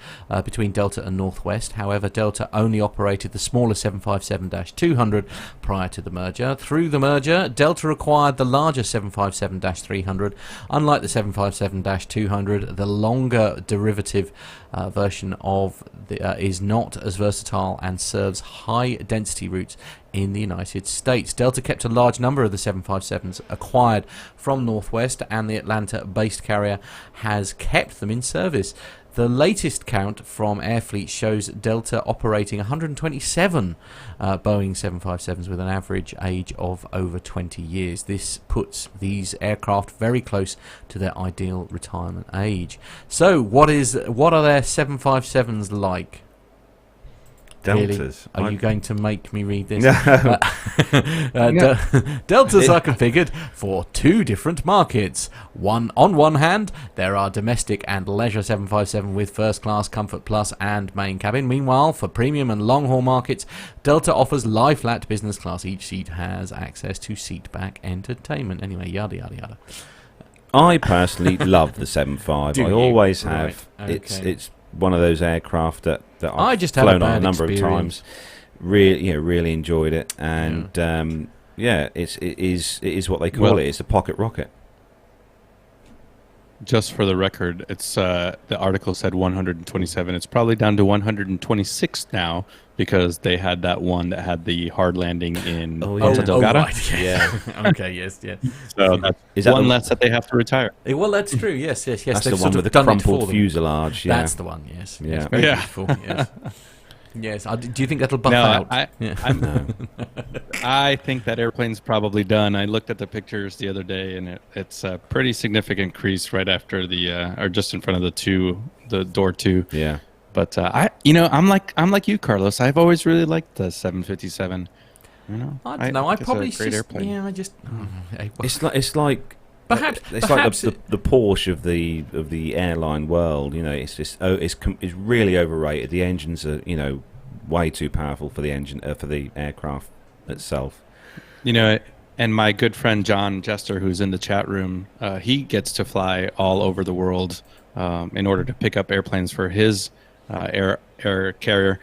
between Delta and Northwest. However, Delta only operated the smaller 757-200 prior to the merger. Through the merger, Delta acquired the larger 757-300. Unlike the 757-200, the longer derivative version of is not as versatile and serves high-density routes in the United States. Delta kept a large number of the 757s acquired from Northwest, and the Atlanta-based carrier has kept them in service. The latest count from Airfleet shows Delta operating 127 Boeing 757s with an average age of over 20 years. This puts these aircraft very close to their ideal retirement age. So, what are their 757s like? Deltas. Really? Are you going to make me read this? No. Deltas are configured for two different markets. On one hand, there are domestic and leisure 757 with first class, comfort plus, and main cabin. Meanwhile, for premium and long-haul markets, Delta offers lie-flat business class. Each seat has access to seat-back entertainment. Anyway, yada, yada, yada. I personally love the 75. Do I you? always have. Right, okay. It's one of those aircraft that I I've just had a flown on a bad number experience. of times. Really enjoyed it, and it is what they call it. It's a pocket rocket. Just for the record, it's the article said 127. It's probably down to 126 now because they had that one that had the hard landing in Ponta Delgada. Right, yes. Yeah. Okay. Yes. Yeah. So that's one less that they have to retire. Well, that's true. Yes. That's They've the one sort with of the done it for crumpled them. fuselage. Yeah. That's the one. Yes. Yeah. Yes, very Yeah. beautiful. Yes. Yes. Do you think that'll buff No, out? I think that airplane's probably done. I looked at the pictures the other day, and it's a pretty significant crease right after or just in front of the door two. Yeah. But I'm like you, Carlos. I've always really liked the 757. I don't know. I probably it's a great airplane. Yeah. I just. It's like Perhaps like the Porsche of the airline world. It's just it's really overrated. The engines are way too powerful for the engine for the aircraft itself. And my good friend John Jester, who's in the chat room, he gets to fly all over the world in order to pick up airplanes for his air carrier,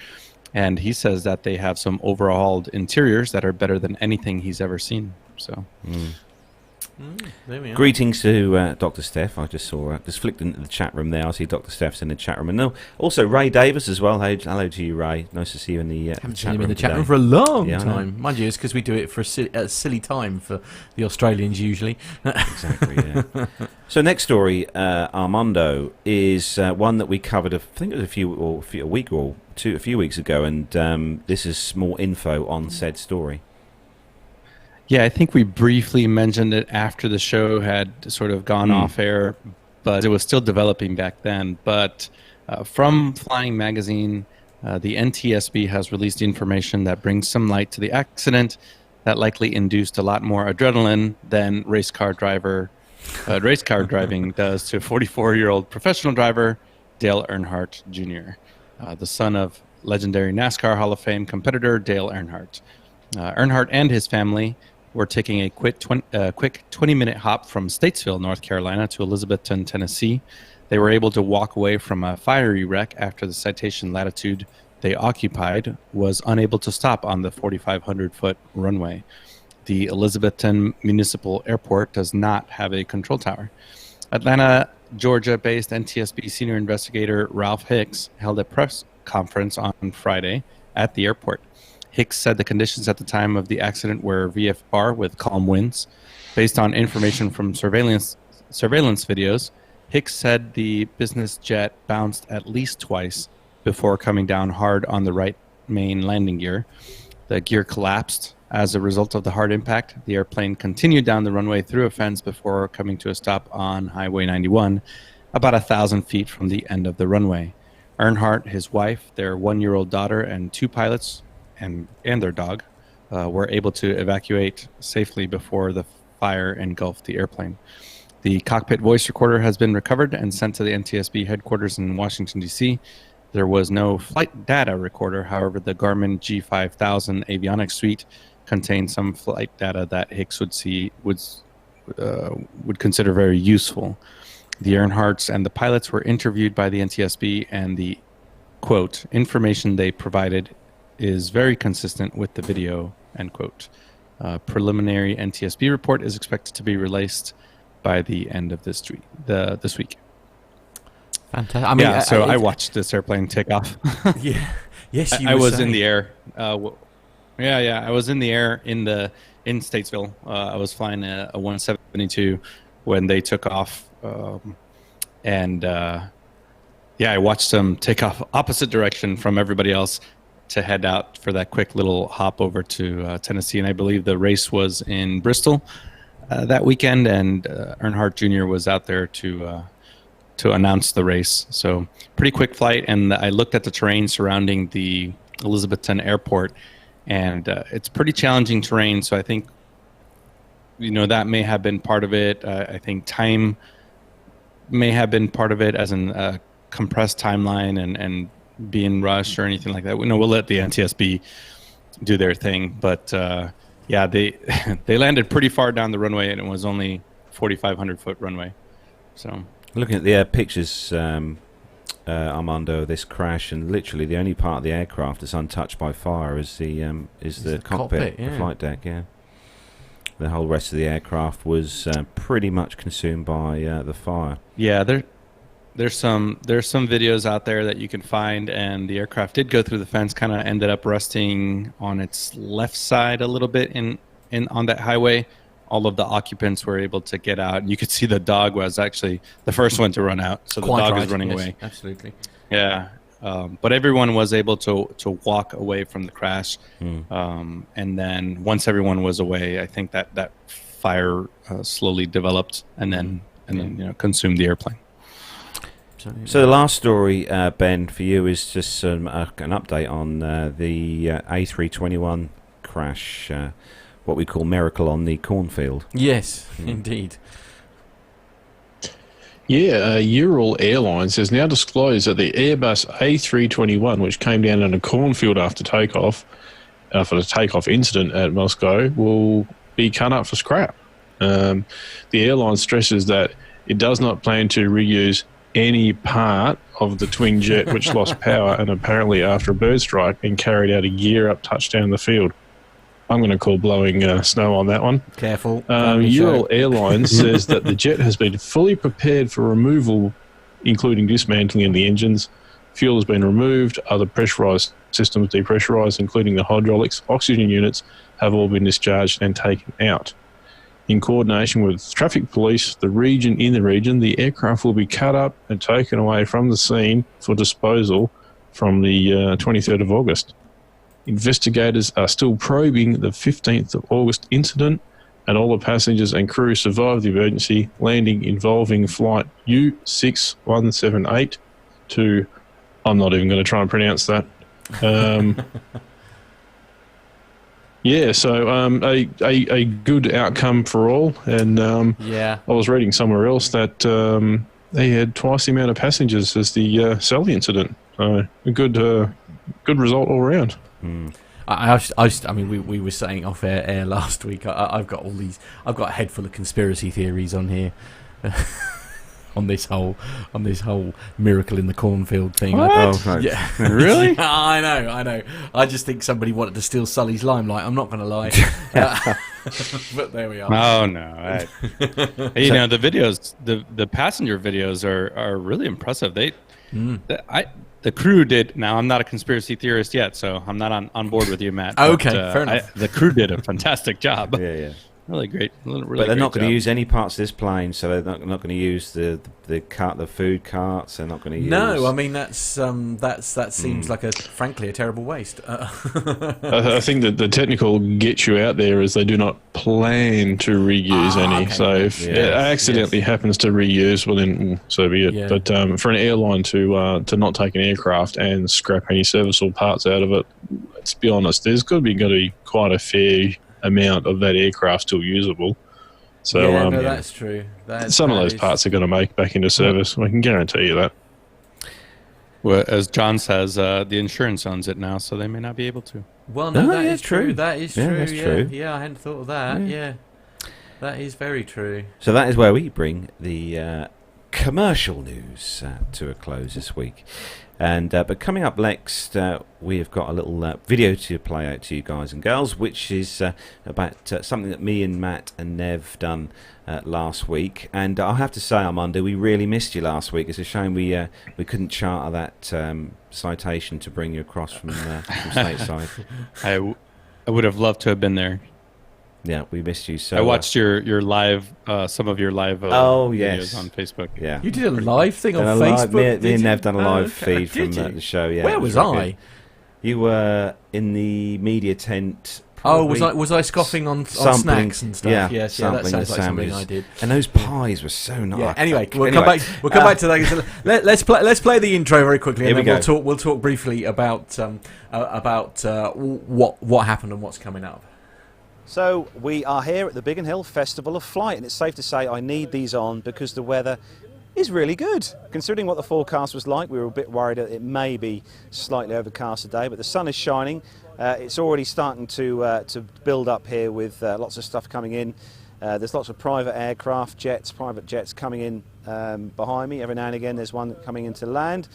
and he says that they have some overhauled interiors that are better than anything he's ever seen. So. There we are. Greetings to Dr. Steph. I just saw just flicked into the chat room there. I see Dr. Steph's in the chat room, and also Ray Davis as well. Hello to you, Ray. Nice to see you in the Haven't chat seen him room in the chat today. room for a long Yeah, I know. time. Mind you, it's because we do it for a silly time for the Australians usually. Exactly. Yeah. So next story, Armando, is one that we covered. I think it was a few weeks ago, and this is more info on said story. Yeah, I think we briefly mentioned it after the show had sort of gone off air, but it was still developing back then. But from Flying Magazine, the NTSB has released information that brings some light to the accident that likely induced a lot more adrenaline than race car driving does to 44-year-old professional driver Dale Earnhardt Jr., the son of legendary NASCAR Hall of Fame competitor Dale Earnhardt. Earnhardt and his family were taking a quick 20-minute hop from Statesville, North Carolina, to Elizabethton, Tennessee. They were able to walk away from a fiery wreck after the citation latitude they occupied was unable to stop on the 4,500-foot runway. The Elizabethton Municipal Airport does not have a control tower. Atlanta, Georgia-based NTSB senior investigator Ralph Hicks held a press conference on Friday at the airport. Hicks said the conditions at the time of the accident were VFR with calm winds. Based on information from surveillance videos, Hicks said the business jet bounced at least twice before coming down hard on the right main landing gear. The gear collapsed as a result of the hard impact. The airplane continued down the runway through a fence before coming to a stop on Highway 91, about 1,000 feet from the end of the runway. Earnhardt, his wife, their 1-year-old daughter, and 2 pilots and their dog were able to evacuate safely before the fire engulfed the airplane. The cockpit voice recorder has been recovered and sent to the NTSB headquarters in Washington, D.C. There was no flight data recorder. However, the Garmin G5000 avionics suite contained some flight data that Hicks would consider very useful. The Earnhardts and the pilots were interviewed by the NTSB, and the, quote, information they provided is very consistent with the video, end quote. Preliminary NTSB report is expected to be released by the end of this week. Fantastic. I mean, I watched this airplane take off. Yeah. Yes, I was in the air. I was in the air in Statesville. I was flying a 172 when they took off, and Yeah, I watched them take off opposite direction from everybody else to head out for that quick little hop over to Tennessee. And I believe the race was in Bristol that weekend, and Earnhardt Jr. was out there to announce the race. So pretty quick flight. And I looked at the terrain surrounding the Elizabethton Airport, and it's pretty challenging terrain. So I think, that may have been part of it. I think time may have been part of it, as in compressed timeline and being rushed or anything like that. We'll let the NTSB do their thing, but they they landed pretty far down the runway, and it was only 4,500 foot runway. So looking at the pictures, Armando, of this crash, and literally the only part of the aircraft that's untouched by fire is the cockpit, yeah. The flight deck. Yeah, the whole rest of the aircraft was pretty much consumed by the fire. Yeah, there's some videos out there that you can find, and the aircraft did go through the fence, kind of ended up resting on its left side a little bit in on that highway. All of the occupants were able to get out, and you could see the dog was actually the first one to run out. So the dog is running away. Absolutely. Yeah, but everyone was able to walk away from the crash, and then once everyone was away, I think that fire slowly developed and then consumed the airplane. So the last story, Ben, for you is just an update on the A321 crash, what we call Miracle on the Cornfield. Yes, indeed. Yeah, Ural Airlines has now disclosed that the Airbus A321, which came down in a cornfield after takeoff, for the takeoff incident at Moscow, will be cut up for scrap. The airline stresses that it does not plan to reuse any part of the twin jet which lost power and apparently after a bird strike and carried out a gear-up touchdown in the field. I'm going to call blowing snow on that one. Careful. Ural Airlines says that the jet has been fully prepared for removal, including dismantling of the engines. Fuel has been removed, other pressurised systems depressurised, including the hydraulics, oxygen units, have all been discharged and taken out. In coordination with traffic police, the region, the aircraft will be cut up and taken away from the scene for disposal from the 23rd of August. Investigators are still probing the 15th of August incident, and all the passengers and crew survived the emergency landing involving flight U6178 to, I'm not even going to try and pronounce that. Yeah, so a good outcome for all, and I was reading somewhere else that they had twice the amount of passengers as the Sally incident. So a good result all around. I mean, we were saying off air last week. I've got a head full of conspiracy theories on here. On this whole miracle in the cornfield thing. What? Yeah, really? I know. I just think somebody wanted to steal Sully's limelight. I'm not going to lie, but there we are. Oh no! The videos, the passenger videos are really impressive. The crew did. Now I'm not a conspiracy theorist yet, so I'm not on board with you, Matt. Okay, fair enough. The crew did a fantastic job. Yeah. Really great. Really but they're not going to job. use any parts of this plane, so they're not going to use the food carts. They're not going to use. No, I mean that seems like frankly a terrible waste. I think that the technical get you out there is they do not plan to reuse any. Okay. So if it accidentally happens to reuse, well then so be it. Yeah. But for an airline to not take an aircraft and scrap any serviceable parts out of it, let's be honest, there's got to be quite a fair amount of that aircraft still usable. So that's true. Some of those parts are going to make back into service. I can guarantee you that. Well, as John says, the insurance owns it now, so they may not be able to. Well, no, that is true. true. That is true. That's true. Yeah, I hadn't thought of that. Yeah, that is very true. So that is where we bring the commercial news to a close this week. And but coming up next, we have got a little video to play out to you guys and girls, which is about something that me and Matt and Nev done last week. And I have to say, Armando, we really missed you last week. It's a shame we couldn't charter that citation to bring you across from stateside. I would have loved to have been there. Yeah, we missed you. So I watched your live, some of your live Oh, videos yes. on Facebook. yeah. You did a live thing on Done a live- Facebook. me did and you? Nev done a live okay. feed from Did you? the show. Yeah, Where it was really I? good. You were in the media tent. Oh, was probably I scoffing on sampling- snacks and stuff? yeah, Yes, that sampling sounds the like something sandwiches. I did. And those pies were so nice. Yeah. Anyway, we'll come back. We'll come back to that. Let's play the intro very quickly, and Here then we go. we'll talk briefly about what happened and what's coming up. So we are here at the Biggin Hill Festival of Flight, and it's safe to say I need these on because the weather is really good. Considering what the forecast was like, we were a bit worried that it may be slightly overcast today, but the sun is shining. It's already starting to build up here with lots of stuff coming in. There's lots of private aircraft, private jets coming in behind me. Every now and again there's one coming into land.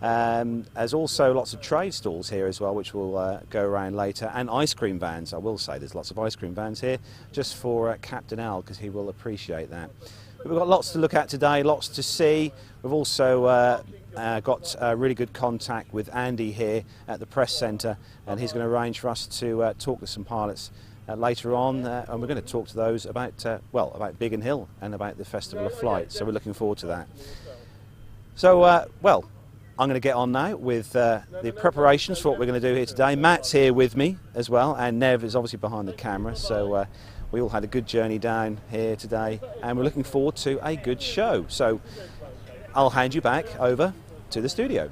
There's also lots of trade stalls here as well, which will go around later, and ice cream vans. I will say there's lots of ice cream vans here, just for Captain Al, because he will appreciate that. We've got lots to look at today, lots to see. We've also got really good contact with Andy here at the press centre, and he's going to arrange for us to talk to some pilots later on, and we're going to talk to those about about Biggin Hill and about the Festival of Flight. So we're looking forward to that. So I'm going to get on now with the preparations for what we're going to do here today. Matt's here with me as well, and Nev is obviously behind the camera. So we all had a good journey down here today, and we're looking forward to a good show. So I'll hand you back over to the studio.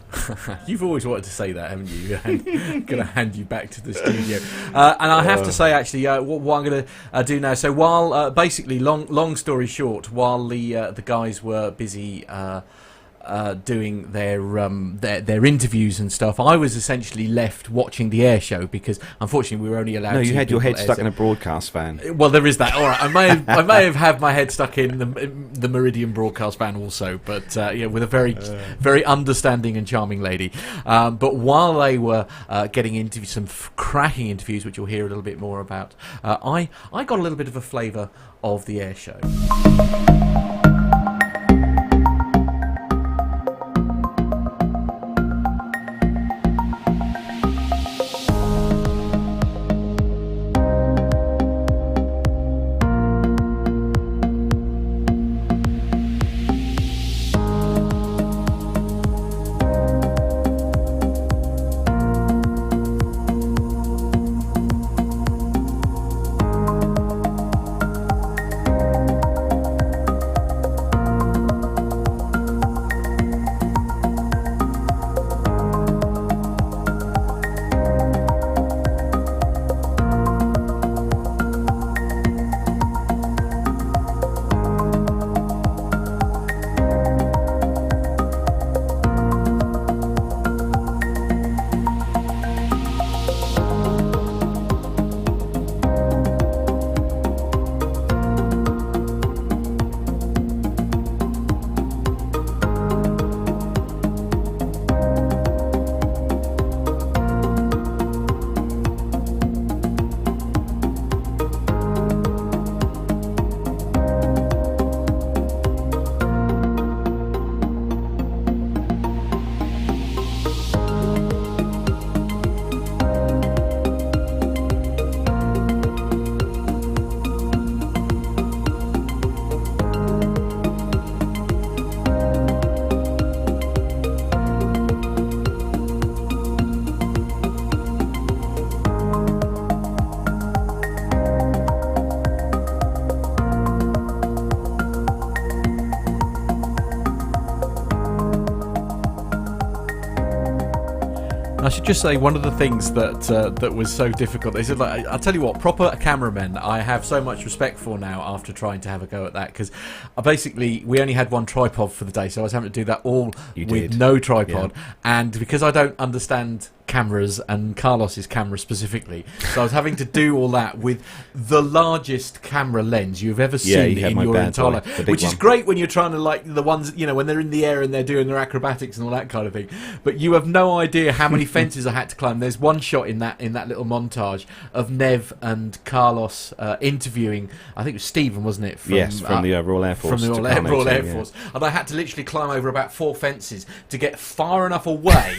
You've always wanted to say that, haven't you? I'm going to hand you back to the studio. And I have to say, actually, what I'm going to do now. So while, basically, long story short, while the guys were busy doing their interviews and stuff, I was essentially left watching the air show because unfortunately we were only allowed. No, you two had your people head at stuck air in a broadcast van. Well, there is that. All right, I may have had my head stuck in the Meridian broadcast van also, but with a very understanding and charming lady. But while they were getting into some cracking interviews, which you'll hear a little bit more about, I got a little bit of a flavour of the air show. I should just say one of the things that was so difficult. They said, like, I'll tell you what, proper cameramen I have so much respect for now after trying to have a go at that, because basically we only had one tripod for the day, so I was having to do that all with no tripod, and because I don't understand cameras and Carlos's camera specifically, so I was having to do all that with the largest camera lens you've ever seen in your entire life, which is great when you're trying to, like, the ones, you know, when they're in the air and they're doing their acrobatics and all that kind of thing, but you have no idea how many fences I had to climb. There's one shot in that little montage of Nev and Carlos interviewing, I think it was Stephen, wasn't it? From the Royal Air Force. From the Royal Air Force. And I had to literally climb over about 4 fences to get far enough away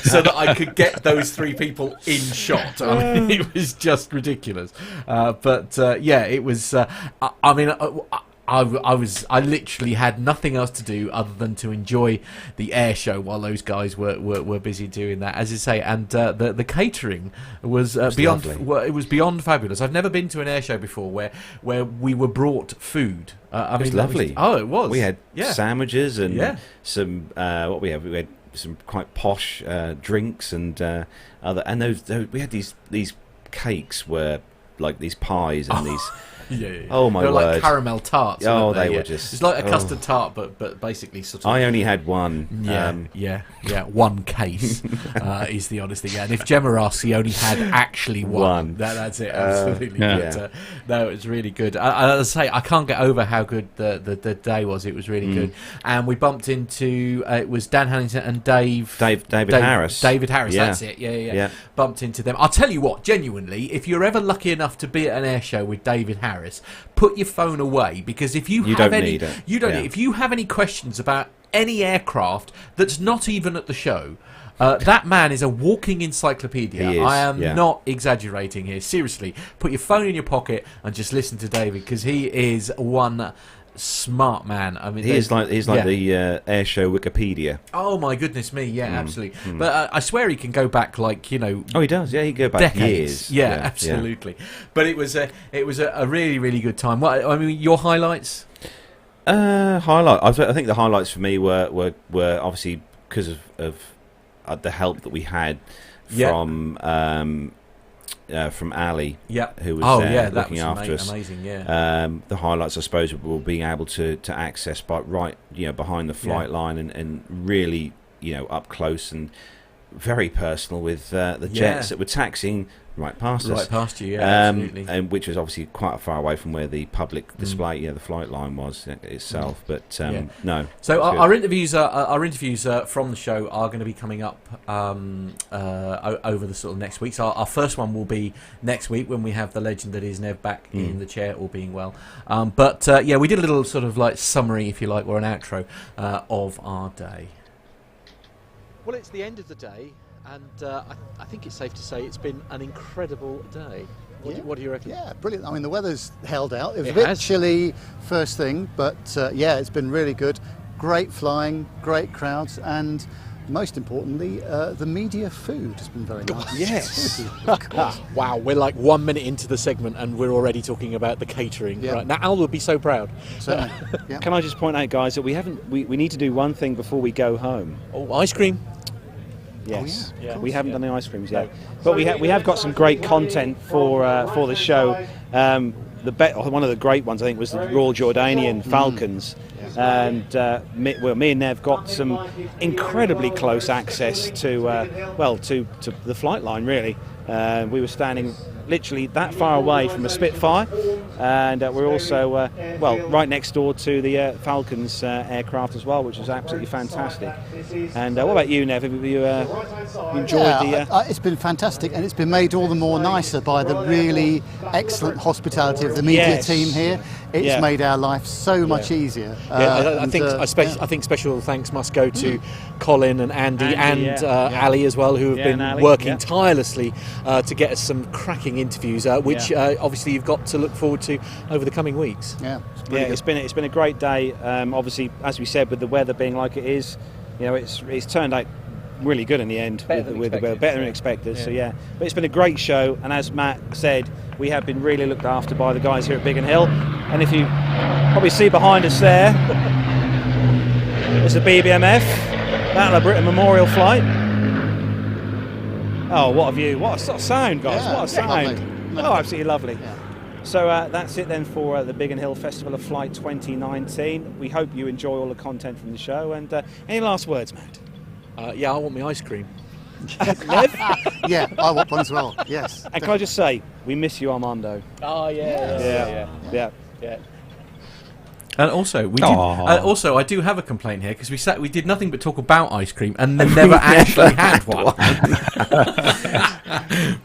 so that I could get get those 3 people in shot. I mean, it was just ridiculous. It was. I literally had nothing else to do other than to enjoy the air show while those guys were busy doing that, as you say. And the catering was beyond. It was beyond fabulous. I've never been to an air show before where we were brought food. It was lovely. It was. We had sandwiches and some. What we had? We had some quite posh drinks and other. And those we had these cakes were like these pies and these. Yeah. Oh my word! They were like word. caramel tarts. Oh, they were just. It's like a custard tart, but basically sort of. I only had one. One case is the honest thing. Yeah, and if Gemma asks, he only had actually one. That's it. Absolutely. No, it was really good. As I say, I can't get over how good the day was. It was really good. And we bumped into it was Dan Hannington and David Harris. David Harris. Yeah. That's it. Yeah. Bumped into them. I'll tell you what. Genuinely, if you're ever lucky enough to be at an air show with David Harris, put your phone away, because if you have any, you don't need. If you have any questions about any aircraft that's not even at the show, that man is a walking encyclopedia. He is, I am not exaggerating here. Seriously, put your phone in your pocket and just listen to David, because he is one smart man. I mean, he's like the air show Wikipedia. Oh my goodness me! Yeah, absolutely. But I swear he can go back Oh, he does. Yeah, he can go back decades. years. Yeah, absolutely. But it was a really, really good time. What I mean, your highlights? I think the highlights for me were obviously because of the help that we had from Ali, who was there looking after us. Amazing, the highlights, I suppose, were being able to access behind the flight line and really up close and very personal with the jets that were taxiing right past us. Right past you, absolutely. And which was obviously quite far away from where the public display, the flight line was itself. But no. So our interviews from the show are going to be coming up over the sort of next week. So our first one will be next week when we have the legend that is Nev back in the chair, all being well. We did a little sort of like summary, if you like, or an outro of our day. Well, it's the end of the day, and I think it's safe to say it's been an incredible day. What do you reckon? Yeah, brilliant. I mean, the weather's held out. It was a bit chilly first thing, but it's been really good. Great flying, great crowds, and most importantly, the media food has been very nice. Yes. Wow, we're like 1 minute into the segment and we're already talking about the catering. Yeah. Right, now Al will be so proud. Certainly. Yeah. Can I just point out, guys, that we need to do one thing before we go home. Oh, ice cream. Yes, course, we haven't done the ice creams yet, but we have got some great content for the show. One of the great ones, I think, was the Royal Jordanian Falcons, and me and Nev got some incredibly close access to the flight line. Really, we were standing literally that far away from a Spitfire, and we're also right next door to the Falcons aircraft as well, which was absolutely fantastic. And what about you, Nev? Have you enjoyed the? It's been fantastic, and it's been made all the more nicer by the really excellent hospitality of the media team here. It's made our life so much easier. I think special thanks must go to Colin and Andy and Ali as well, who have been working tirelessly to get us some cracking interviews, which obviously you've got to look forward to over the coming weeks. It's been a great day. Obviously, as we said, with the weather being like it is, it's turned out really good in the end. Better than expected. So but it's been a great show, and as Matt said, we have been really looked after by the guys here at Biggin Hill. And if you probably see behind us there, there's the BBMF Battle of Britain Memorial Flight. Oh, what a view! What a sound, guys! What a sound! Oh, absolutely lovely. So that's it then for the Biggin Hill Festival of Flight 2019. We hope you enjoy all the content from the show. And any last words, Matt? I want my ice cream. Nev? Yeah, I want one as well. Yes. And can I just say, we miss you, Armando. Oh Yeah. And also, I do have a complaint here, because we did nothing but talk about ice cream and then never actually had one.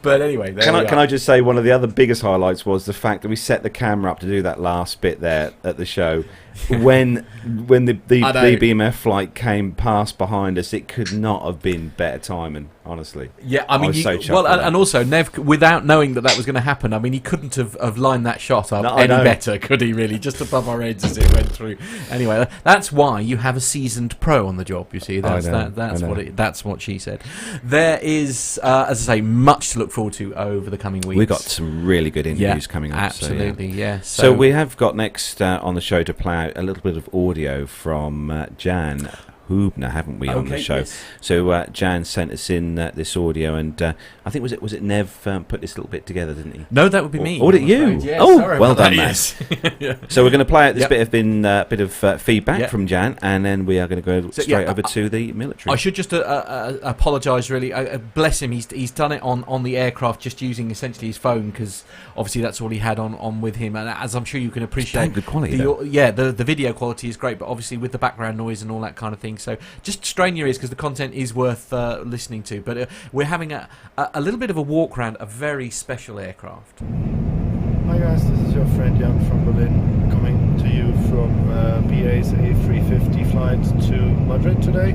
But anyway, can I just say one of the other biggest highlights was the fact that we set the camera up to do that last bit there at the show. When the BMF flight came past behind us, it could not have been better timing. honestly. Yeah, I mean, was so chuffed well, with that. and also Nev, without knowing that was going to happen, I mean, he couldn't have lined that shot up any better, could he? Really, just above our heads as it went through. Anyway, that's why you have a seasoned pro on the job. You see, that's what she said. There is, as I say, much to look forward to over the coming weeks. We've got some really good interviews coming up. Absolutely, yeah. So we have got next on the show to play out a little bit of audio from Jan Hubner, haven't we, on the show? Yes. So Jan sent us in this audio, and I think was it Nev put this little bit together, didn't he? No, that would be me. Or did you? Yeah, well done, man. Yeah. So we're going to play out this bit of feedback Yep. from Jan, and then we are going to go straight over to the military. I should just apologise, really. Bless him. He's done it on the aircraft, just using essentially his phone, because obviously that's all he had on with him. And as I'm sure you can appreciate, good quality. the video quality is great, but obviously with the background noise and all that kind of thing. So just strain your ears, because the content is worth listening to. But we're having a little bit of a walk around a very special aircraft. Hi guys, this is your friend Jan from Berlin, coming to you from BA's A350 flight to Madrid today.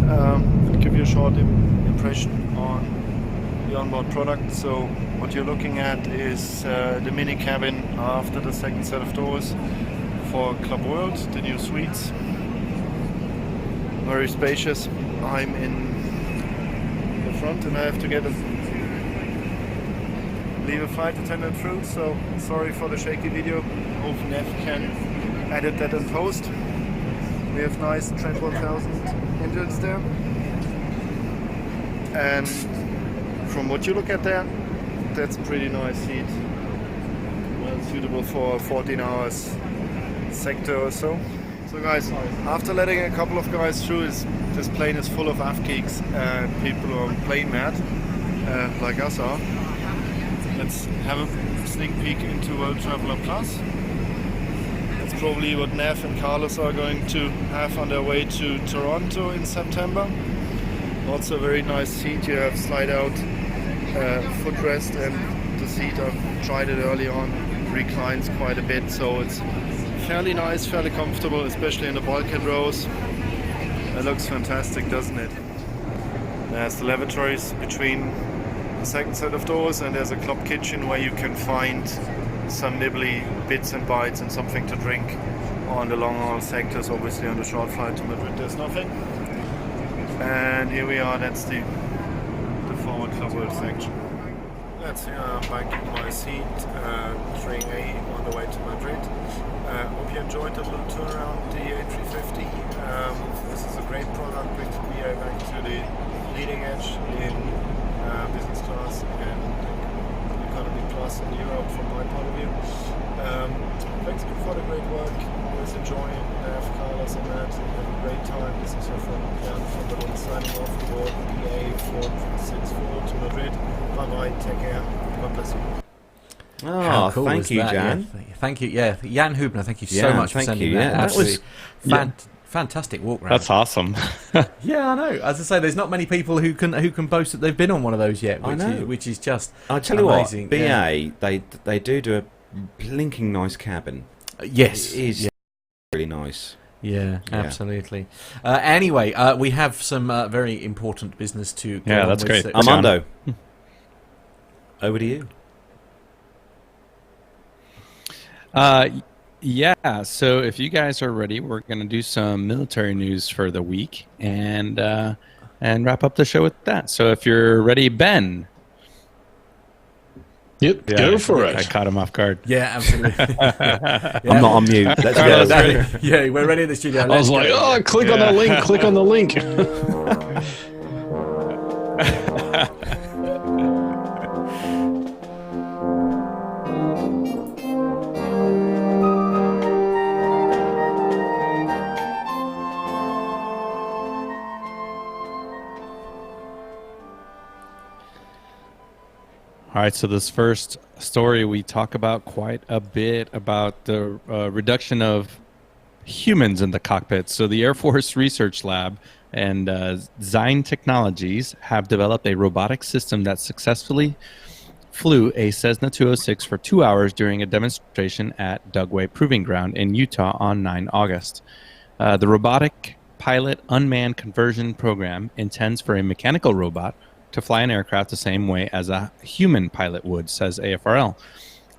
I'll give you a short impression on the onboard product. So what you're looking at is the mini cabin after the second set of doors for Club World, the new suites. Very spacious. I'm in the front and I have to leave a flight attendant through, so sorry for the shaky video. Hope Nev can edit that in post. We have nice Trent 1000 engines there, and from what you look at there, that's a pretty nice seat, well suitable for 14 hours sector or so. So guys, after letting a couple of guys through, this plane is full of AF-geeks and people who are plane mad, like us are. Let's have a sneak peek into World Traveller Plus. That's probably what Nev and Carlos are going to have on their way to Toronto in September. Also a very nice seat. You have slide out footrest, and the seat, I've tried it early on, reclines quite a bit, so it's fairly nice, fairly comfortable, especially in the bulkhead rows. It looks fantastic, doesn't it? There's the lavatories between the second set of doors, and there's a club kitchen where you can find some nibbly bits and bites and something to drink on the long haul sectors. Obviously on the short flight to Madrid there's nothing. And here we are, that's the forward Club World section. That's back in my seat, train A on the way to Madrid. Hope you enjoyed the little tour around the A350. This is a great product, brings BA back to the leading edge in business class and economy class in Europe from my point of view. Thanks for the great work. Always enjoying Carlos and Matt. Have a great time. This is your friend Jan from Berlin signing off the board BA 464 to Madrid. Bye bye, take care. God bless you. Oh, cool thank you, that? Jan. Yeah, thank you, Jan Hubner. Thank you so Jan, much for thank sending you, that. yeah. That was fantastic walk round. That's awesome. Yeah, I know. As I say, there's not many people who can boast that they've been on one of those yet. Which is just I'll tell amazing. you what, BA they do a blinking nice cabin. Yes, it is really nice. Yeah, absolutely. Anyway, we have some very important business to go on that's with. great. Armando, over to you. Yeah, so if you guys are ready, we're going to do some military news for the week and wrap up the show with that. So if you're ready, Ben. Yep, go for it. I caught him off guard. Yeah, absolutely. I'm not on mute. Let's go. Yeah, we're ready in the studio. I was like, click on the link, click on the link. All right, so this first story, we talk about quite a bit about the reduction of humans in the cockpit. So the Air Force Research Lab and Zine Technologies have developed a robotic system that successfully flew a Cessna 206 for 2 hours during a demonstration at Dugway Proving Ground in Utah on 9 August. The robotic pilot unmanned conversion program intends for a mechanical robot to fly an aircraft the same way as a human pilot would, says AFRL.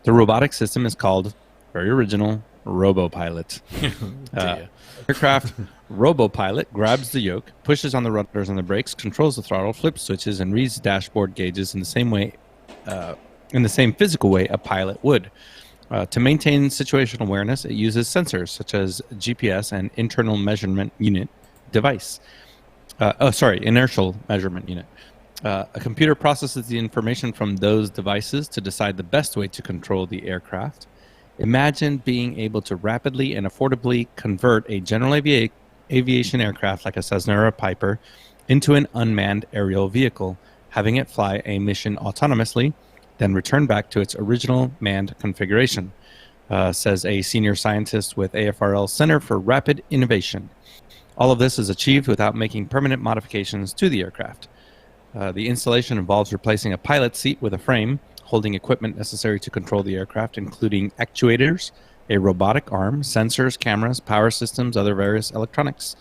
The robotic system is called, very original, RoboPilot. Aircraft RoboPilot grabs the yoke, pushes on the rudders and the brakes, controls the throttle, flips switches, and reads dashboard gauges in the same way, in the same physical way a pilot would. To maintain situational awareness, it uses sensors such as GPS and internal measurement unit device. Inertial measurement unit. A computer processes the information from those devices to decide the best way to control the aircraft. Imagine being able to rapidly and affordably convert a general aviation aircraft like a Cessna or a Piper into an unmanned aerial vehicle, having it fly a mission autonomously, then return back to its original manned configuration, says a senior scientist with AFRL Center for Rapid Innovation. All of this is achieved without making permanent modifications to the aircraft. The installation involves replacing a pilot seat with a frame, holding equipment necessary to control the aircraft, including actuators, a robotic arm, sensors, cameras, power systems, other various electronics.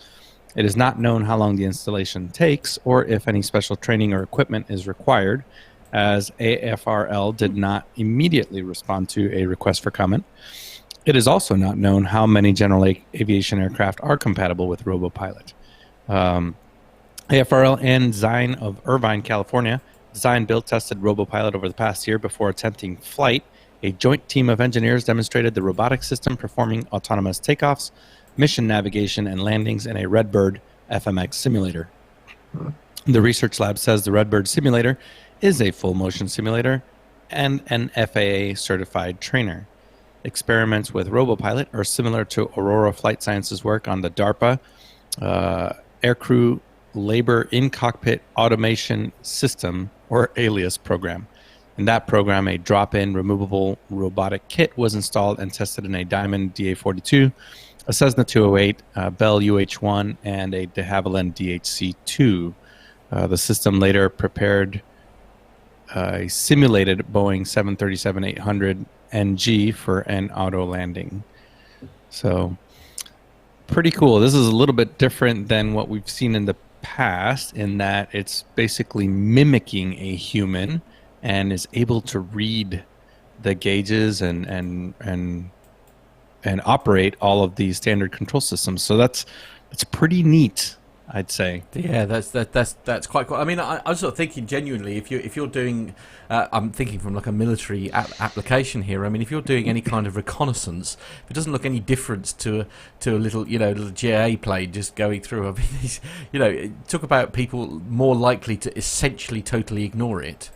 It is not known how long the installation takes or if any special training or equipment is required, as AFRL did not immediately respond to a request for comment. It is also not known how many general aviation aircraft are compatible with RoboPilot. AFRL and Zine of Irvine, California, designed, built, tested RoboPilot over the past year before attempting flight. A joint team of engineers demonstrated the robotic system performing autonomous takeoffs, mission navigation, and landings in a Redbird FMX simulator. The research lab says the Redbird simulator is a full motion simulator and an FAA-certified trainer. Experiments with RoboPilot are similar to Aurora Flight Sciences' work on the DARPA Aircrew Labor in Cockpit Automation System, or ALIAS program. In that program, a drop-in removable robotic kit was installed and tested in a Diamond DA-42, a Cessna 208, Bell UH-1, and a de Havilland DHC-2. The system later prepared a simulated Boeing 737-800 NG for an auto landing. So, pretty cool. This is a little bit different than what we've seen in the past, in that it's basically mimicking a human and is able to read the gauges and operate all of these standard control systems. So that's pretty neat, I'd say. Yeah, that's quite cool. I mean, I was sort of thinking genuinely, if you're doing, I'm thinking from like a military application here. I mean, if you're doing any kind of reconnaissance, it doesn't look any different to a little GA plane just going through. I mean, talk about people more likely to essentially totally ignore it.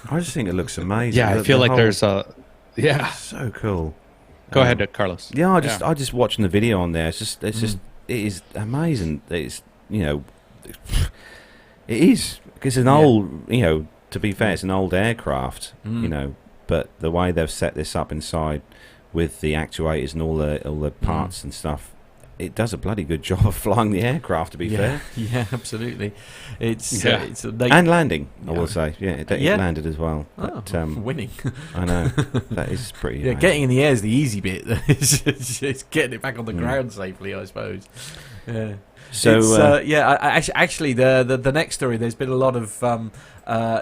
I just think it looks amazing. Yeah, I feel like there's a so cool. Go ahead, Carlos. Yeah, I just watching the video on there. It is amazing. It's it is because it's an old, to be fair, it's an old aircraft, but the way they've set this up inside with the actuators and all the parts and stuff, it does a bloody good job of flying the aircraft, to be fair. Yeah, absolutely. It's and landing, I will say. Yeah, it landed as well. But, winning. I know. That is pretty amazing. Getting in the air is the easy bit. It's getting it back on the ground safely, I suppose. Yeah. So actually, the next story, there's been a lot of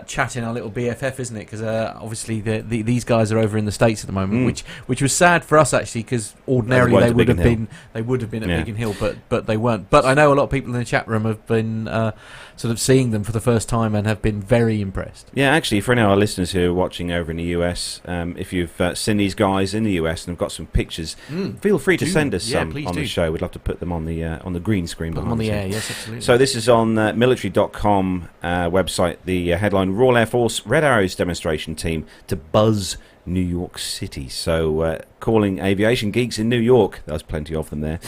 chat in our little BFF, isn't it? Because obviously these guys are over in the States at the moment, which was sad for us actually, because ordinarily they would have been at Biggin Hill, but they weren't. But I know a lot of people in the chat room have been sort of seeing them for the first time and have been very impressed. Yeah, actually, for any of our listeners who are watching over in the US, if you've seen these guys in the US and have got some pictures, feel free to send us some on the show. We'd love to put them on the green screen. Put them on the air, yes, absolutely. So this is on military.com website. The headline: Royal Air Force Red Arrows demonstration team to buzz New York City. So calling aviation geeks in New York, there's plenty of them there,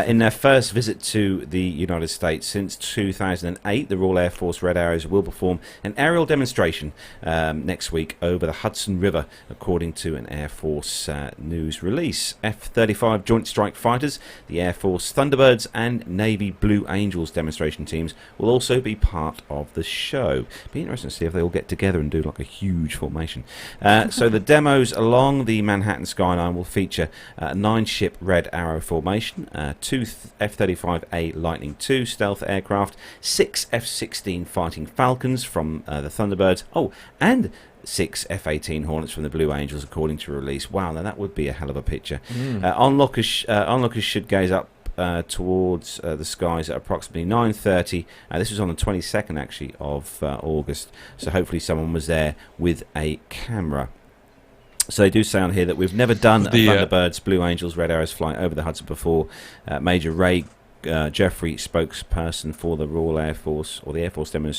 in their first visit to the United States since 2008, the Royal Air Force Red Arrows will perform an aerial demonstration next week over the Hudson River, according to an Air Force news release. F-35 Joint Strike Fighters, the Air Force Thunderbirds and Navy Blue Angels demonstration teams will also be part of the show. Be interesting to see if they all get together and do like a huge formation. So the demos along the Manhattan skyline will feature a 9-ship Red Arrow formation, 2 F-35A Lightning II stealth aircraft, 6 F-16 Fighting Falcons from the Thunderbirds, and 6 F-18 Hornets from the Blue Angels, according to release. Wow, now that would be a hell of a picture. Onlookers should gaze up towards the skies at approximately 9:30. This was on the 22nd, actually, of August. So hopefully someone was there with a camera. So they do say on here that we've never done a Thunderbirds, Blue Angels, Red Arrows flight over the Hudson before. Major Ray Jeffrey, spokesperson for the Royal Air Force, or the Air Force demo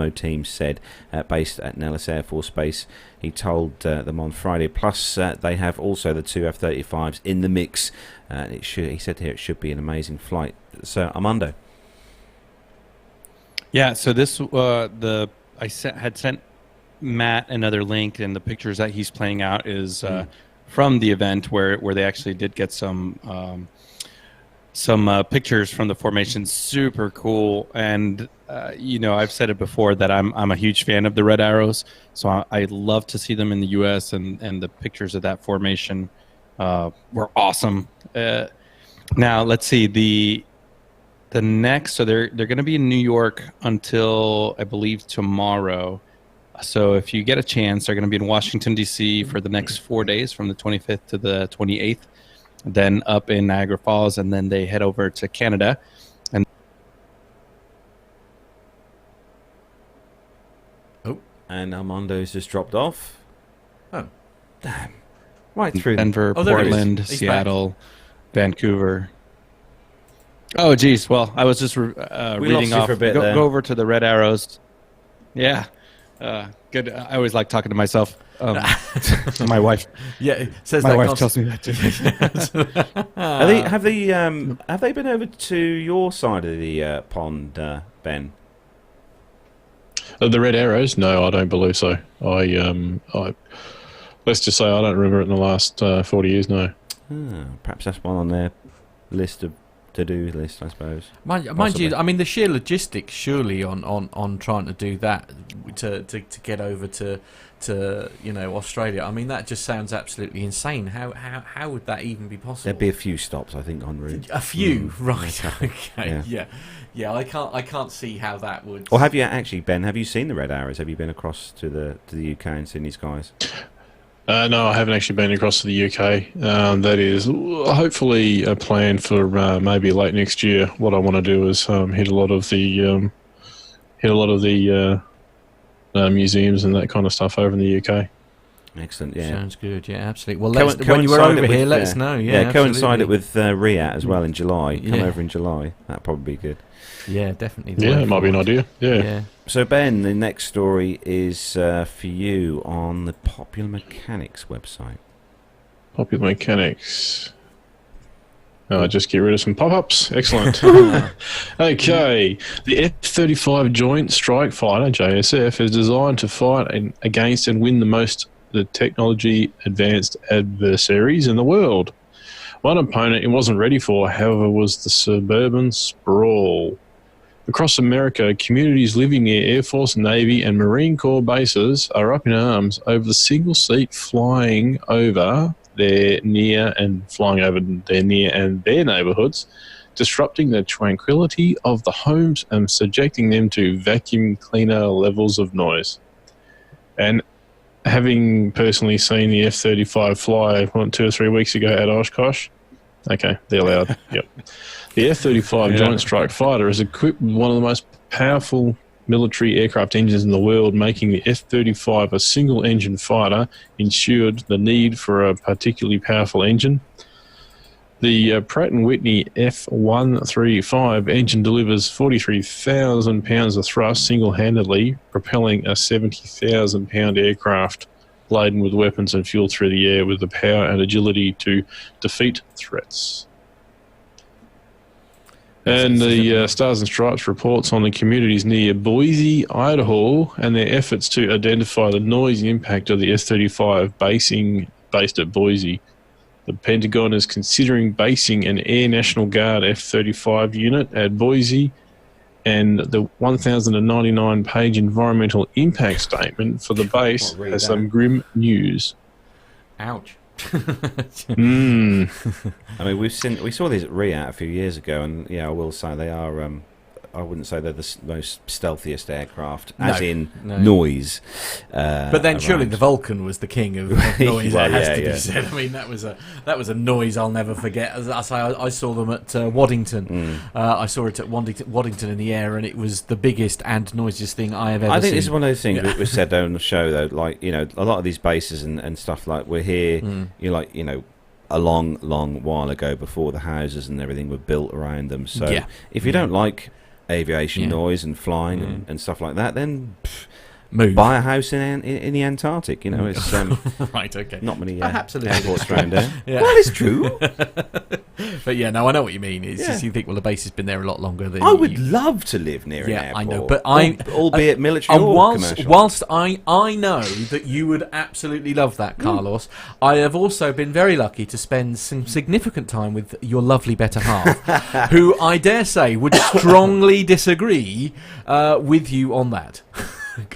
team, said, based at Nellis Air Force Base. He told them on Friday. Plus, they have also the 2 F-35s in the mix. He said here it should be an amazing flight. So, Armando. Yeah. So this had sent Matt another link, and the pictures that he's playing out is from the event where they actually did get some pictures from the formation. Super cool. And I've said it before that I'm a huge fan of the Red Arrows, so I love to see them in the U.S. and the pictures of that formation were awesome. Now let's see the next. So they're going to be in New York until I believe tomorrow. So if you get a chance, they're going to be in Washington D.C. for the next 4 days, from the 25th to the 28th. Then up in Niagara Falls, and then they head over to Canada. And Armando's just dropped off. Oh, damn! Right through Denver, Portland, Seattle, Vancouver. Oh, geez. Well, I was just reading off. For a bit go over to the Red Arrows. Yeah. Good. I always like talking to myself. My wife. Yeah, says my that wife tells me that too. Have they been over to your side of the pond, Ben? The Red Arrows? No, I don't believe so. I let's just say I don't remember it in the last 40 years. No. Perhaps that's one on their list of to-do list, I suppose. Mind you, I mean, the sheer logistics surely on trying to do that to get over to Australia. I mean, that just sounds absolutely insane. How would that even be possible? There'd be a few stops, I think, en route. A few, right? Okay, yeah. I can't see how that would. Or have you actually, Ben? Have you seen the Red Arrows? Have you been across to the UK and seen these guys? No, I haven't actually been across to the UK. That is hopefully a plan for maybe late next year. What I want to do is hit a lot of the museums and that kind of stuff over in the UK. Excellent, yeah. Sounds good, yeah, absolutely. Well, when you were over here, let us know. Yeah, coincide it with Riyadh as well in July. Come over in July. That'd probably be good. Yeah, definitely. Yeah, it might be an idea. Yeah. So, Ben, the next story is for you on the Popular Mechanics website. Popular Mechanics. Just get rid of some pop-ups. Excellent. Okay. The F-35 Joint Strike Fighter, JSF, is designed to fight against and win the technology advanced adversaries in the world. One opponent it wasn't ready for, however, was the suburban sprawl. Across America, communities living near Air Force, Navy, and Marine Corps bases are up in arms over the single seat flying over their near and their neighbourhoods, disrupting the tranquility of the homes and subjecting them to vacuum cleaner levels of noise. And having personally seen the F-35 fly 2 or 3 weeks ago at Oshkosh, okay, they're loud. Yep. The F-35 Joint Strike Fighter is equipped with one of the most powerful military aircraft engines in the world, making the F-35 a single-engine fighter ensured the need for a particularly powerful engine. The Pratt & Whitney F-135 engine delivers 43,000 pounds of thrust single-handedly, propelling a 70,000-pound aircraft laden with weapons and fuel through the air with the power and agility to defeat threats. And the Stars and Stripes reports on the communities near Boise, Idaho, and their efforts to identify the noise impact of the F-35 based at Boise. The Pentagon is considering basing an Air National Guard F-35 unit at Boise and the 1,099-page environmental impact statement for the base has some grim news. Ouch. I mean, we saw these at RIAT a few years ago, and yeah, I will say they are. I wouldn't say they're the most stealthiest aircraft, as in noise. But then surely the Vulcan was the king of noise. Well, it has to be said. I mean, that was a noise I'll never forget. As I say, I saw them at Waddington. I saw it at Waddington in the air, and it was the biggest and noisiest thing I have ever seen. I think this is one of those things that was said on the show, though. Like, you know, a lot of these bases and stuff, like we're here, a long while ago before the houses and everything were built around them. So if you don't like aviation noise and flying and stuff like that, then move. Buy a house in the Antarctic. You know, it's right. Okay. Not many absolutely airports around there. Yeah. Well, it's true. But yeah, no, I know what you mean. It's just you think, well, the base has been there a lot longer than I would love to live near an airport. I know, but albeit military or commercial. Whilst I know that you would absolutely love that, Carlos, I have also been very lucky to spend some significant time with your lovely better half, who I dare say would strongly disagree with you on that.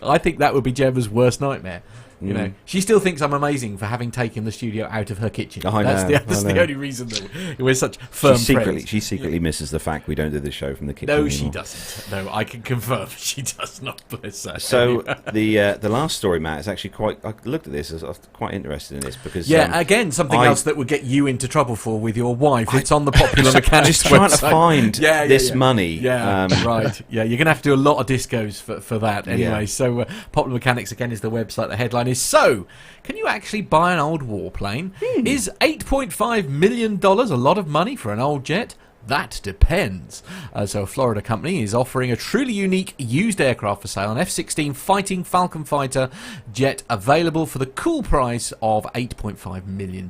I think that would be Gemma's worst nightmare. You know, she still thinks I'm amazing for having taken the studio out of her kitchen. That's the only reason that we're such firm friends. She secretly misses the fact we don't do the show from the kitchen. No, anymore. She doesn't. No, I can confirm she does not. Bless her. So the last story, Matt, is actually quite. I looked at this. I was quite interested in this because again, something else that would get you into trouble with your wife. It's on the Popular Mechanics website. Trying to find this money. Yeah, right. Yeah, you're going to have to do a lot of discos for that anyway. Yeah. So Popular Mechanics again is the website. The headline is: So, can you actually buy an old warplane? Is $8.5 million a lot of money for an old jet? That depends. So a Florida company is offering a truly unique used aircraft for sale, an F-16 Fighting Falcon fighter jet available for the cool price of $8.5 million.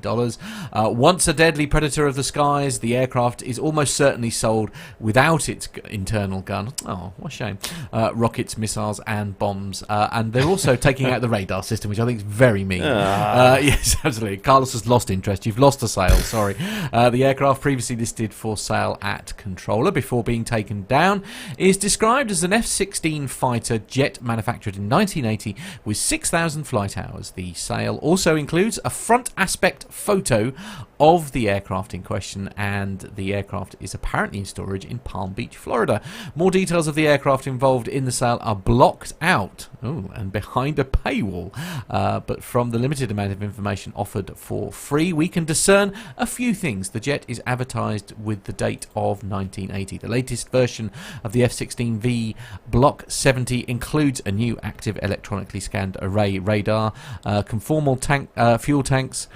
Once a deadly predator of the skies, the aircraft is almost certainly sold without its internal gun. Oh, what a shame. Rockets, missiles and bombs. And they're also taking out the radar system, which I think is very mean. Yes, absolutely. Carlos has lost interest. You've lost a sale, sorry. The aircraft previously listed for sale at Controller before being taken down is described as an F-16 fighter jet manufactured in 1980 with 6,000 flight hours. The sale also includes a front aspect photo of the aircraft in question, and the aircraft is apparently in storage in Palm Beach, Florida. More details of the aircraft involved in the sale are blocked out and behind a paywall, but from the limited amount of information offered for free, we can discern a few things. The jet is advertised with the date of 1980. The latest version of the F-16V Block 70 includes a new active electronically scanned array radar, conformal fuel tanks,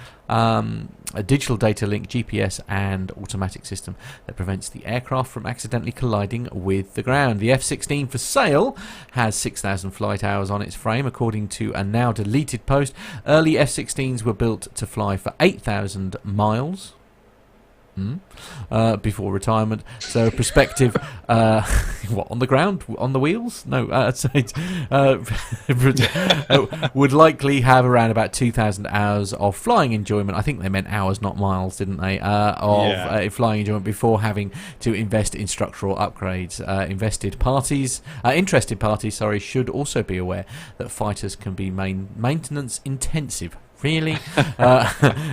a digital data link, GPS and automatic system that prevents the aircraft from accidentally colliding with the ground. The F-16 for sale has 6,000 flight hours on its frame, according to a now deleted post. Early F-16s were built to fly for 8,000 miles before retirement. So prospective what, on the ground, on the wheels? No, would likely have around about 2,000 hours of flying enjoyment. I think they meant hours, not miles, didn't they? Flying enjoyment before having to invest in structural upgrades. Interested parties, should also be aware that fighters can be maintenance intensive. Really?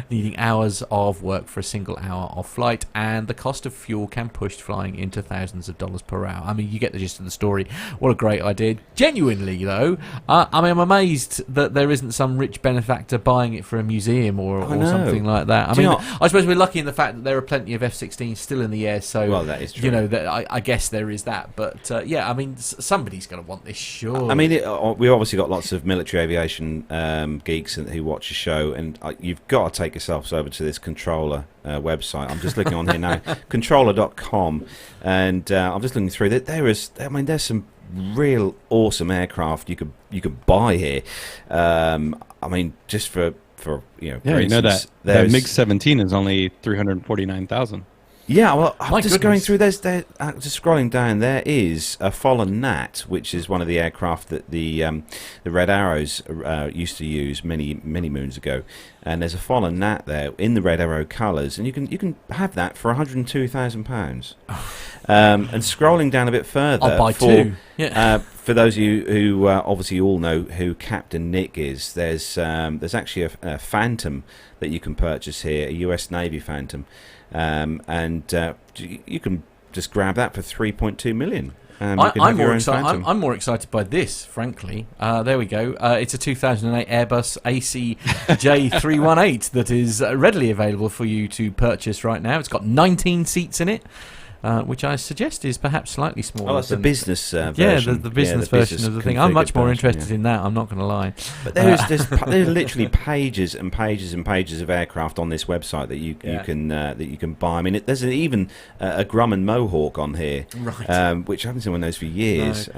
Needing hours of work for a single hour of flight, and the cost of fuel can push flying into thousands of dollars per hour. I mean, you get the gist of the story. What a great idea. Genuinely, though, I'm amazed that there isn't some rich benefactor buying it for a museum or something like that. I suppose we're lucky in the fact that there are plenty of F-16s still in the air, so, well, that is true. You know, I guess there is that. But, somebody's going to want this, sure. I mean, we obviously got lots of military aviation geeks who watch the show, and you've got to take yourselves over to this Controller website. I'm just looking on here now, controller.com, and I'm just looking through that. There's some real awesome aircraft you could buy here. Just for you know that MiG-17 is only $349,000. Yeah, well, I'm just going goodness. through. Just scrolling down. There is a fallen gnat, which is one of the aircraft that the Red Arrows used to use many moons ago. And there's a fallen gnat there in the Red Arrow colours, and you can have that for £102,000. And scrolling down a bit further, I'll buy two. Yeah. For those of you who obviously all know who Captain Nick is, there's actually a Phantom that you can purchase here, a US Navy Phantom. And you can just grab that for 3.2 million. I'm more excited by this, frankly. There we go. It's a 2008 Airbus ACJ318 that is readily available for you to purchase right now. It's got 19 seats in it. Which I suggest is perhaps slightly smaller. Oh, that's the business version. Yeah, the business version of the thing. I'm much more interested in that, I'm not going to lie. But there's literally pages and pages and pages of aircraft on this website that you can buy. I mean, there's even a Grumman Mohawk on here, right. Which I haven't seen one of those for years,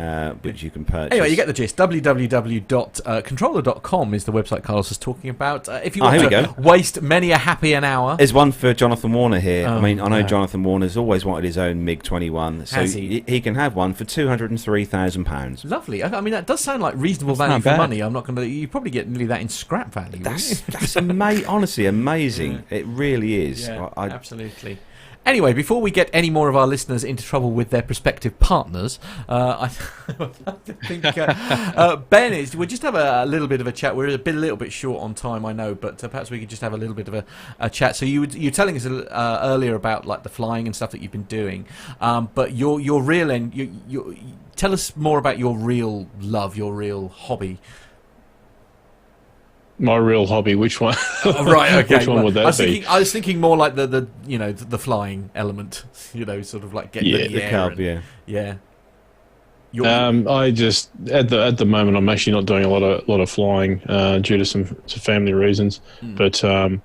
which you can purchase. Anyway, you get the gist. www.controller.com is the website Carlos was talking about. If you want to waste many a happy an hour. There's one for Jonathan Warner here. I mean, I know Jonathan Warner's always wanted his own MiG-21, so he can have one for £203,000. Lovely. I mean, that does sound like reasonable value for money. I'm not going to. You probably get nearly that in scrap value. That's honestly amazing. Yeah. It really is. Yeah, absolutely. Anyway, before we get any more of our listeners into trouble with their prospective partners, I think Ben we'll just have a little bit of a chat. We're a little bit short on time, I know, but perhaps we could just have a little bit of a chat. So you're telling us earlier about like the flying and stuff that you've been doing, but your real end. You tell us more about your real love, your real hobby. My real hobby, which one? Right, okay. Which one would that be? I was thinking more like the flying element, sort of like getting in the air. Cub, yeah. I just at the moment I'm actually not doing a lot of flying due to some family reasons, but I've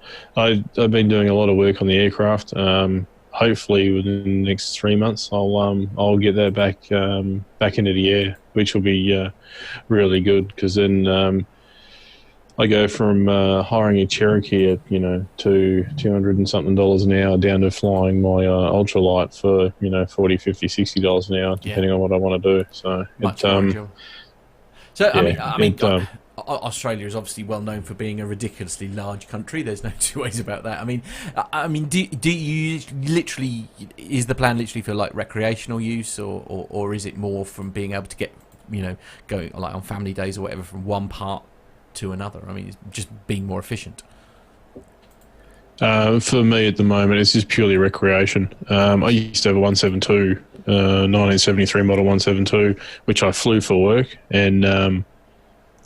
been doing a lot of work on the aircraft. Hopefully within the next 3 months I'll get that back into the air, which will be really good, because then I go from hiring a Cherokee at to $200 and something an hour down to flying my ultralight for $40, $50, $60 an hour, depending on what I want to do. So Australia is obviously well known for being a ridiculously large country. There's no two ways about that. I mean, do you literally, is the plan literally for like recreational use, or is it more from being able to get going like on family days or whatever from one part to another? I mean, it's just being more efficient. For me at the moment, it's just purely recreation. I used to have a 172, 1973 model 172, which I flew for work, and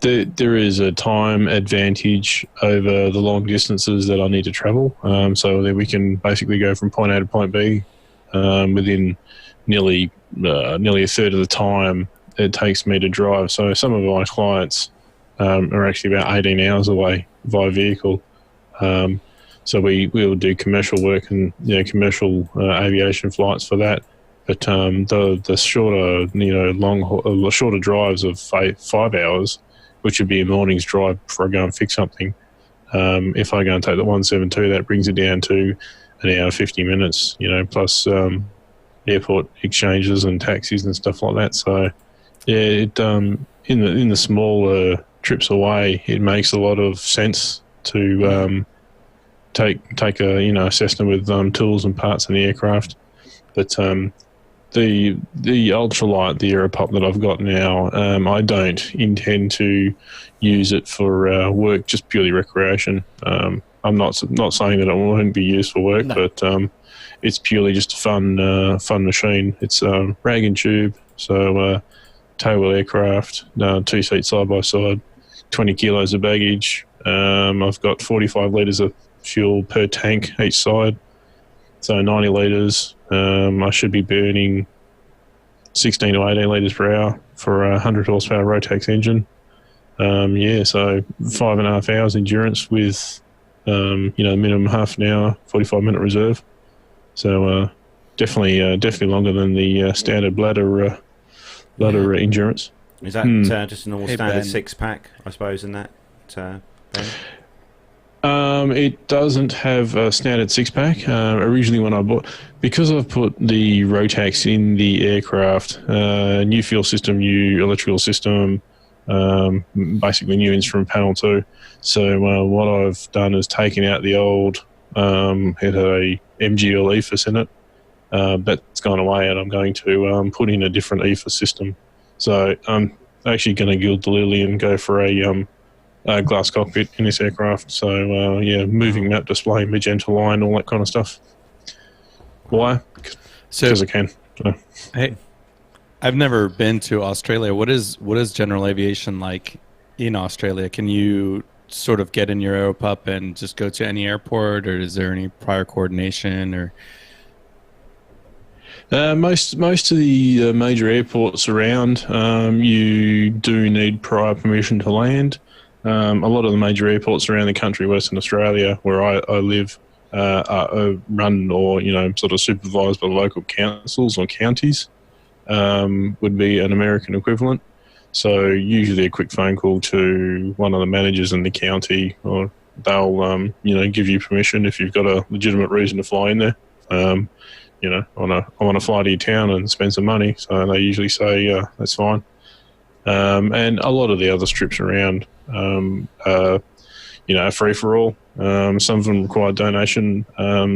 there is a time advantage over the long distances that I need to travel. So that we can basically go from point A to point B within nearly a third of the time it takes me to drive. So some of my clients are actually about 18 hours away via vehicle. So we'll do commercial work and commercial aviation flights for that. But the shorter shorter drives of 5 hours, which would be a morning's drive before I go and fix something. If I go and take the 172, that brings it down to an hour 50 minutes. Plus airport exchanges and taxis and stuff like that. So yeah, in the smaller trips away, it makes a lot of sense to take a Cessna with tools and parts in the aircraft. But the ultralight, the Aeropop that I've got now, I don't intend to use it for work, just purely recreation. I'm not saying that it won't be used for work, but it's purely just a fun machine. It's rag and tube, so tailwheel aircraft, 2 seats side by side, 20 kilos of baggage. I've got 45 litres of fuel per tank each side, so 90 litres. I should be burning 16 to 18 litres per hour for a 100 horsepower Rotax engine. So 5.5 hours endurance with minimum half an hour, 45-minute reserve. So definitely longer than the standard bladder endurance. Is that just a normal standard 6-pack, I suppose, in that? Ben? It doesn't have a standard six-pack. Originally when I bought, because I've put the Rotax in the aircraft, new fuel system, new electrical system, basically new instrument panel too. So what I've done is taken out the old, it had a MGL EFIS in it. That's gone away, and I'm going to put in a different EFIS system. So I'm actually going to gild the lily and go for a glass cockpit in this aircraft. So moving map display, magenta line, all that kind of stuff. Why? Because I can. So. Hey, I've never been to Australia. What is general aviation like in Australia? Can you sort of get in your Aeropup and just go to any airport, or is there any prior coordination? Or most of the major airports around, you do need prior permission to land. A lot of the major airports around the country, Western Australia, where I live, are run or sort of supervised by the local councils or counties. Would be an American equivalent. So usually a quick phone call to one of the managers in the county, or they'll give you permission if you've got a legitimate reason to fly in there. I want to fly to your town and spend some money, so they usually say that's fine. And a lot of the other strips around, are free for all. Some of them require donation.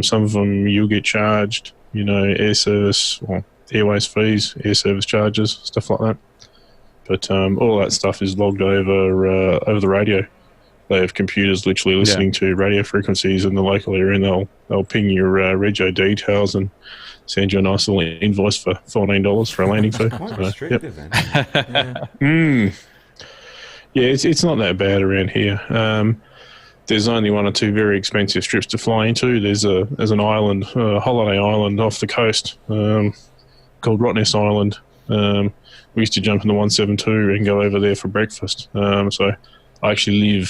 Some of them you'll get charged. Air service, or airways fees, air service charges, stuff like that. But all that stuff is logged over the radio. They have computers literally listening to radio frequencies in the local area, and they'll ping your rego details and send you a nice little invoice for $14 for a landing fee. Quite restrictive, then. Yeah, it's not that bad around here. There's only one or two very expensive strips to fly into. There's an island, a holiday island off the coast called Rottnest Island. We used to jump in the 172 and go over there for breakfast. So I actually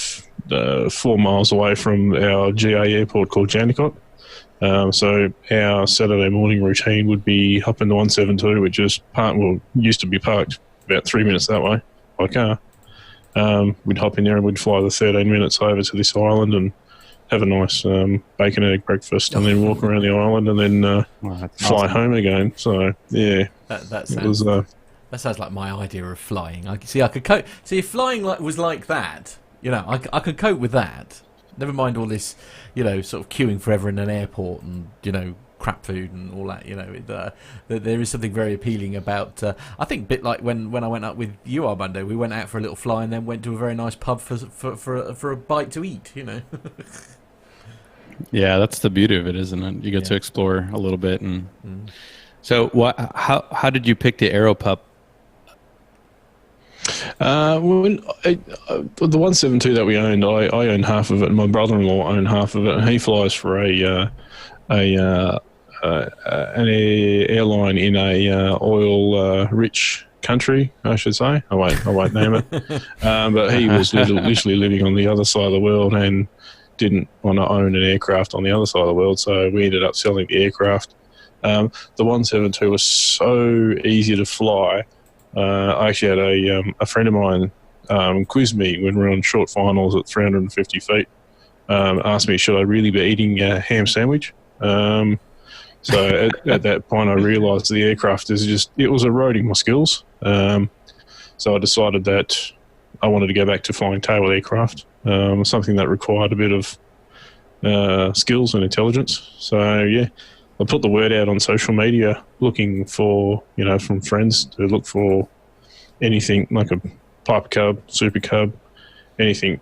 live 4 miles away from our GA airport called Jandakot. So our Saturday morning routine would be hop in the 172, which is used to be parked about 3 minutes that way by car. We'd hop in there and we'd fly the 13 minutes over to this island and have a nice bacon and egg breakfast, and then walk around the island, and then fly home again. So yeah, that sounds like my idea of flying. I could cope. See, if flying was like that, I could cope with that. Never mind all this, sort of queuing forever in an airport and crap food and all that. There is something very appealing about. I think a bit like when I went up with you, Armando. We went out for a little fly and then went to a very nice pub for a bite to eat. Yeah, that's the beauty of it, isn't it? You get to explore a little bit. And so, how did you pick the Aeropup? The 172 that we owned, I own half of it, and my brother-in-law owned half of it, and he flies for an airline in a oil-rich country, I should say. I won't name it. But he was literally living on the other side of the world and didn't want to own an aircraft on the other side of the world, so we ended up selling the aircraft. The 172 was so easy to fly. I actually had a friend of mine quiz me when we were on short finals at 350 feet. Asked me, should I really be eating a ham sandwich? So at that point, I realised the aircraft it was eroding my skills. So I decided that I wanted to go back to flying tail aircraft, something that required a bit of skills and intelligence. So yeah, I put the word out on social media, looking for, from friends to look for anything like a Piper Cub, Super Cub, anything,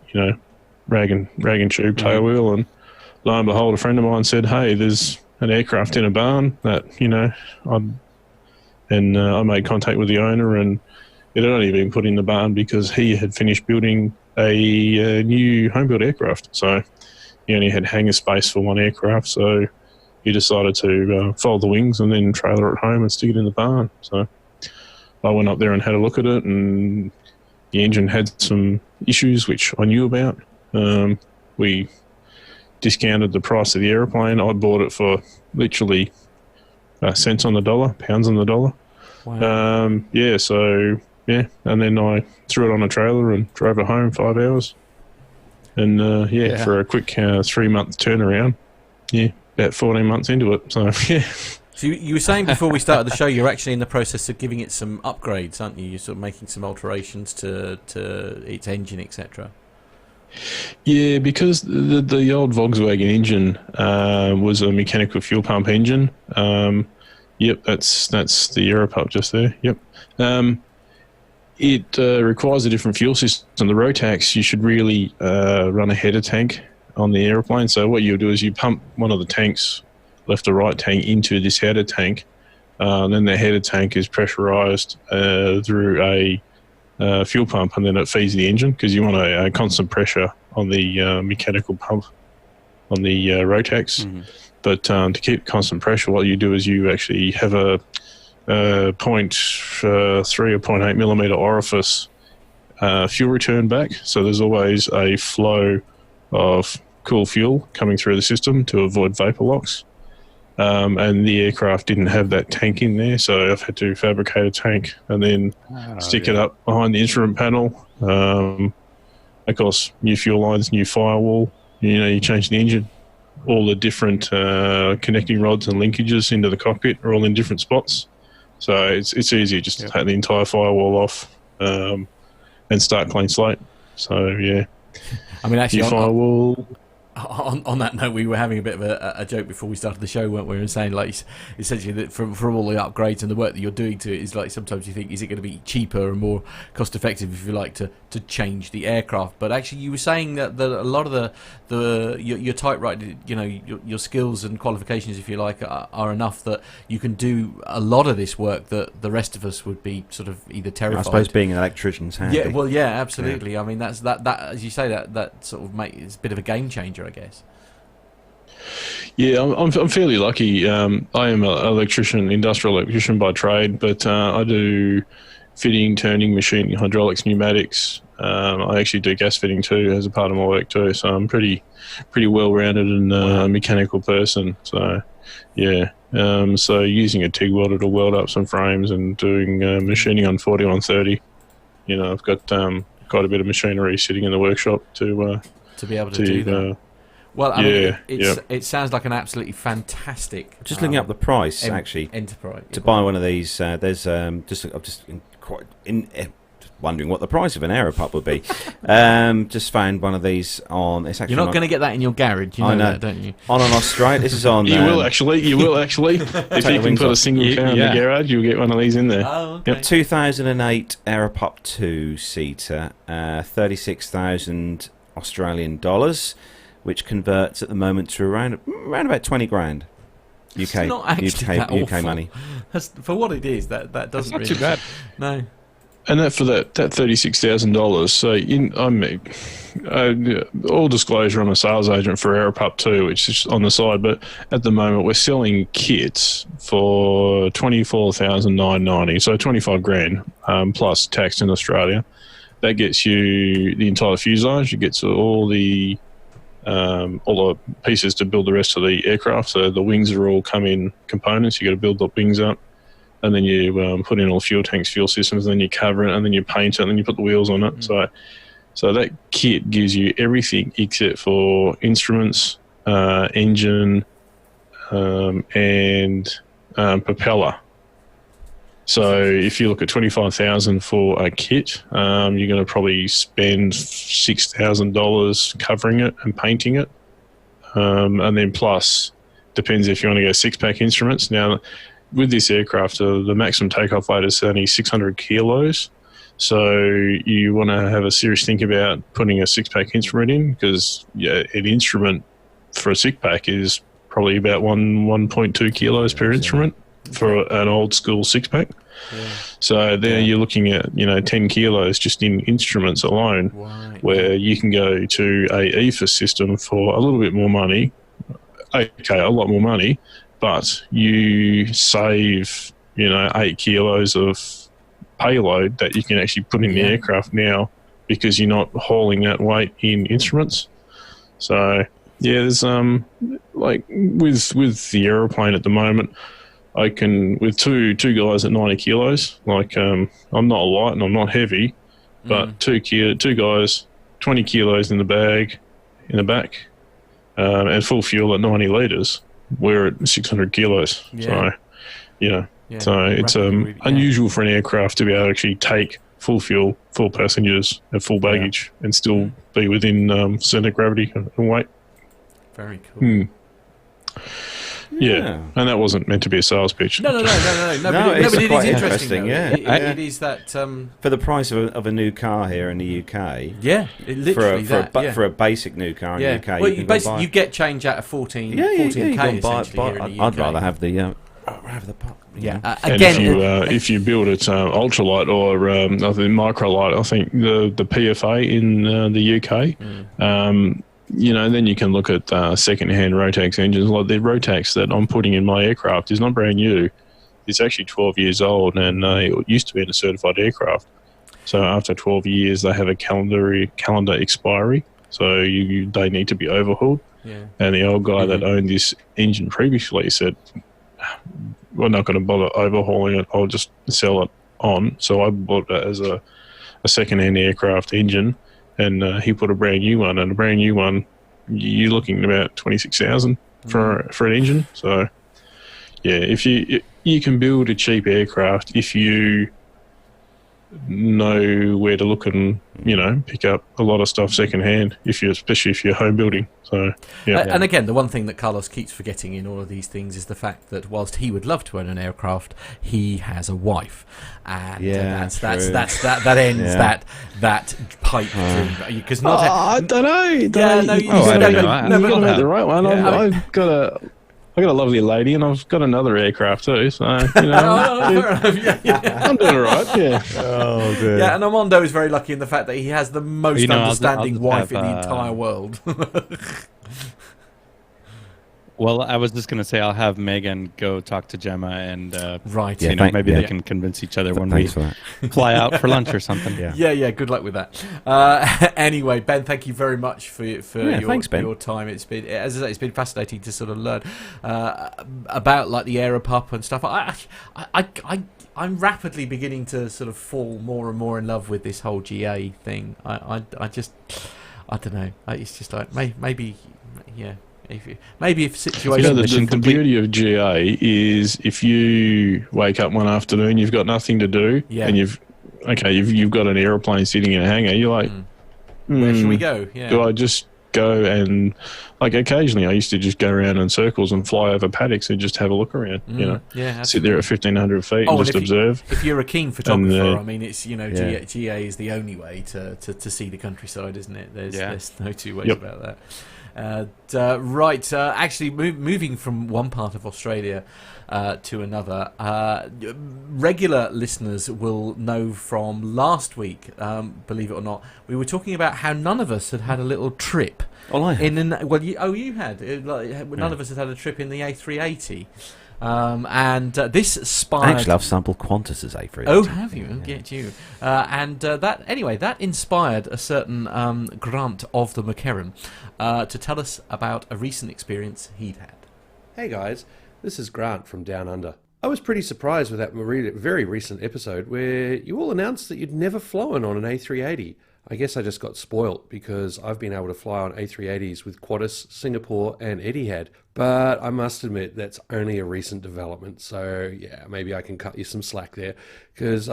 rag and tube tail wheel. And lo and behold, a friend of mine said, hey, there's an aircraft in a barn that, I made contact with the owner, and it had only been put in the barn because he had finished building a new home-built aircraft. So he only had hangar space for one aircraft, so he decided to fold the wings and then trailer it home and stick it in the barn. So I went up there and had a look at it, and the engine had some issues which I knew about. We discounted the price of the aeroplane. I bought it for literally cents on the dollar, pounds on the dollar. Wow. And then I threw it on a trailer and drove it home 5 hours. And for a quick 3-month turnaround, about 14 months into it. So yeah. So you were saying before we started the show, you're actually in the process of giving it some upgrades, aren't you? You're sort of making some alterations to its engine, etc. Yeah, because the old Volkswagen engine was a mechanical fuel pump engine. Yep, that's the Aeropup just there. Yep. It requires a different fuel system. The Rotax, you should really run a header tank on the aeroplane. So what you'll do is you pump one of the tanks, left or right tank, into this header tank. Then the header tank is pressurized through a fuel pump, and then it feeds the engine, because you want a constant pressure on the mechanical pump on the Rotax. Mm-hmm. But to keep constant pressure, what you do is you actually have a 0.3 or 0.8 millimeter orifice fuel return back. So there's always a flow of cool fuel coming through the system to avoid vapor locks. And the aircraft didn't have that tank in there, so I've had to fabricate a tank and then stick it up behind the instrument panel. Of course, new fuel lines, new firewall. You change the engine. All the different connecting rods and linkages into the cockpit are all in different spots. So it's easy just to take the entire firewall off and start clean slate. So, yeah. I mean, actually, firewall... On that note, we were having a bit of a joke before we started the show, weren't we? We were saying, like, essentially that from all the upgrades and the work that you're doing to it, is like sometimes you think, is it going to be cheaper and more cost effective, if you like, to change the aircraft? But actually, you were saying that a lot of your typewriter, your skills and qualifications, if you like, are enough that you can do a lot of this work that the rest of us would be sort of either terrified. I suppose being an electrician's handy. Yeah, well, yeah, absolutely. Yeah. I mean, that's that as you say, that sort of it's a bit of a game changer, I guess. Yeah, I'm fairly lucky. I am an electrician, industrial electrician by trade, but I do fitting, turning, machining, hydraulics, pneumatics. I actually do gas fitting too as a part of my work too. So I'm pretty well-rounded and a mechanical person. So yeah, so using a TIG welder to weld up some frames and doing machining on 4130. I've got quite a bit of machinery sitting in the workshop to be able to do that. Well, I mean, it sounds like an absolutely fantastic. Just looking up the price, actually, enterprise to buy one of these. There's I'm just wondering what the price of an Aeropup would be. Just found one of these on. It's actually you're not going to get that in your garage, I know that, don't you? On an Australian. This is on. You will actually. If you can put a single car in the garage, you'll get one of these in there. Oh, okay. Yep, 2008 Aeropup 2-seater, 36,000 Australian dollars. Which converts at the moment to around about 20 grand. UK money. For what it is, that doesn't not really, too bad. No. And that for that $36,000. So all disclosure, I'm a sales agent for Aeropup 2, which is on the side. But at the moment, we're selling kits for $24,990, so 25 grand plus tax in Australia. That gets you the entire fuselage. It gets all the pieces to build the rest of the aircraft. So the wings are all come in components. You got to build the wings up, and then you put in all fuel tanks, fuel systems, and then you cover it, and then you paint it, and then you put the wheels on it. Mm. So that kit gives you everything except for instruments, engine, and propeller. So if you look at $25,000 for a kit, you're going to probably spend $6,000 covering it and painting it, and then plus depends if you want to go 6-pack instruments. Now, with this aircraft, the maximum takeoff weight is only 600 kilos. So you want to have a serious think about putting a 6-pack instrument in, because an instrument for a 6-pack is probably about 1.2 kilos per instrument for an old school 6-pack. Yeah. So there you're looking at 10 kilos just in instruments alone, where you can go to a EFA system for a little bit more money. Okay, a lot more money, but you save 8 kilos of payload that you can actually put in the aircraft now, because you're not hauling that weight in instruments. So yeah, there's like with the aeroplane at the moment, I can, with two guys at 90 kilos, like I'm not light and I'm not heavy, but two guys 20 kilos in the bag, in the back, and full fuel at 90 litres, we're at 600 kilos. Yeah. So, so it's unusual for an aircraft to be able to actually take full fuel, full passengers, and full baggage, and still be within centre of gravity and weight. Very cool. Yeah, and that wasn't meant to be a sales pitch. No, but it's it quite is interesting. It is that for the price of a new car here in the UK. Yeah, literally for a basic new car in the UK. Well, you get change out of 14K essentially. I'd rather have the part. And if you build it ultralight or I think microlight, I think the PFA in the UK. Then you can look at second-hand Rotax engines. Like the Rotax that I'm putting in my aircraft is not brand new. It's actually 12 years old, and it used to be in a certified aircraft. So after 12 years, they have a calendar expiry, so they need to be overhauled. Yeah. And the old guy that owned this engine previously said, we're not going to bother overhauling it, I'll just sell it on. So I bought it as a second-hand aircraft engine, and he put a brand new one, and a brand new one, you're looking at about 26,000 for an engine. So, yeah, if you can build a cheap aircraft if you know where to look and pick up a lot of stuff secondhand, especially if you're home building. So and again, the one thing that Carlos keeps forgetting in all of these things is the fact that whilst he would love to own an aircraft, he has a wife, and that ends that pipe dream. Because I don't know. You got the right one. I've got a lovely lady, and I've got another aircraft too. So fair enough. I'm doing all right. Yeah. Oh dear. Yeah, and Armando is very lucky in the fact that he has the most understanding wife in the entire world. Well, I was just going to say I'll have Megan go talk to Gemma, and maybe they can convince each other when we fly out for lunch or something. Yeah. Good luck with that. Anyway, Ben, thank you very much for your time. It's been, as I say, it's been fascinating to sort of learn about like the Aeropup and stuff. I'm rapidly beginning to sort of fall more and more in love with this whole GA thing. I don't know. It's just like maybe. If situation. The beauty of GA is if you wake up one afternoon, you've got nothing to do, and you've got an aeroplane sitting in a hangar. You're like, where should we go? Yeah. Do I just go and occasionally I used to just go around in circles and fly over paddocks and just have a look around. Sit there at 1,500 feet and just observe. If you're a keen photographer, I mean, it's GA is the only way to see the countryside, isn't it? There's no two ways about that. Actually, moving from one part of Australia to another, regular listeners will know from last week, believe it or not, we were talking about how none of us had a little trip. Well, I had. You had. None of us had a trip in the A380. And this inspired. Actually, I've sampled Qantas's A380. Oh, have you? Get you. That inspired a certain Grant of the McHerron to tell us about a recent experience he'd had. Hey guys, this is Grant from Down Under. I was pretty surprised with that very recent episode where you all announced that you'd never flown on an A380. I guess I just got spoilt because I've been able to fly on A380s with Qantas, Singapore and Etihad. But I must admit that's only a recent development, so yeah, maybe I can cut you some slack there. Because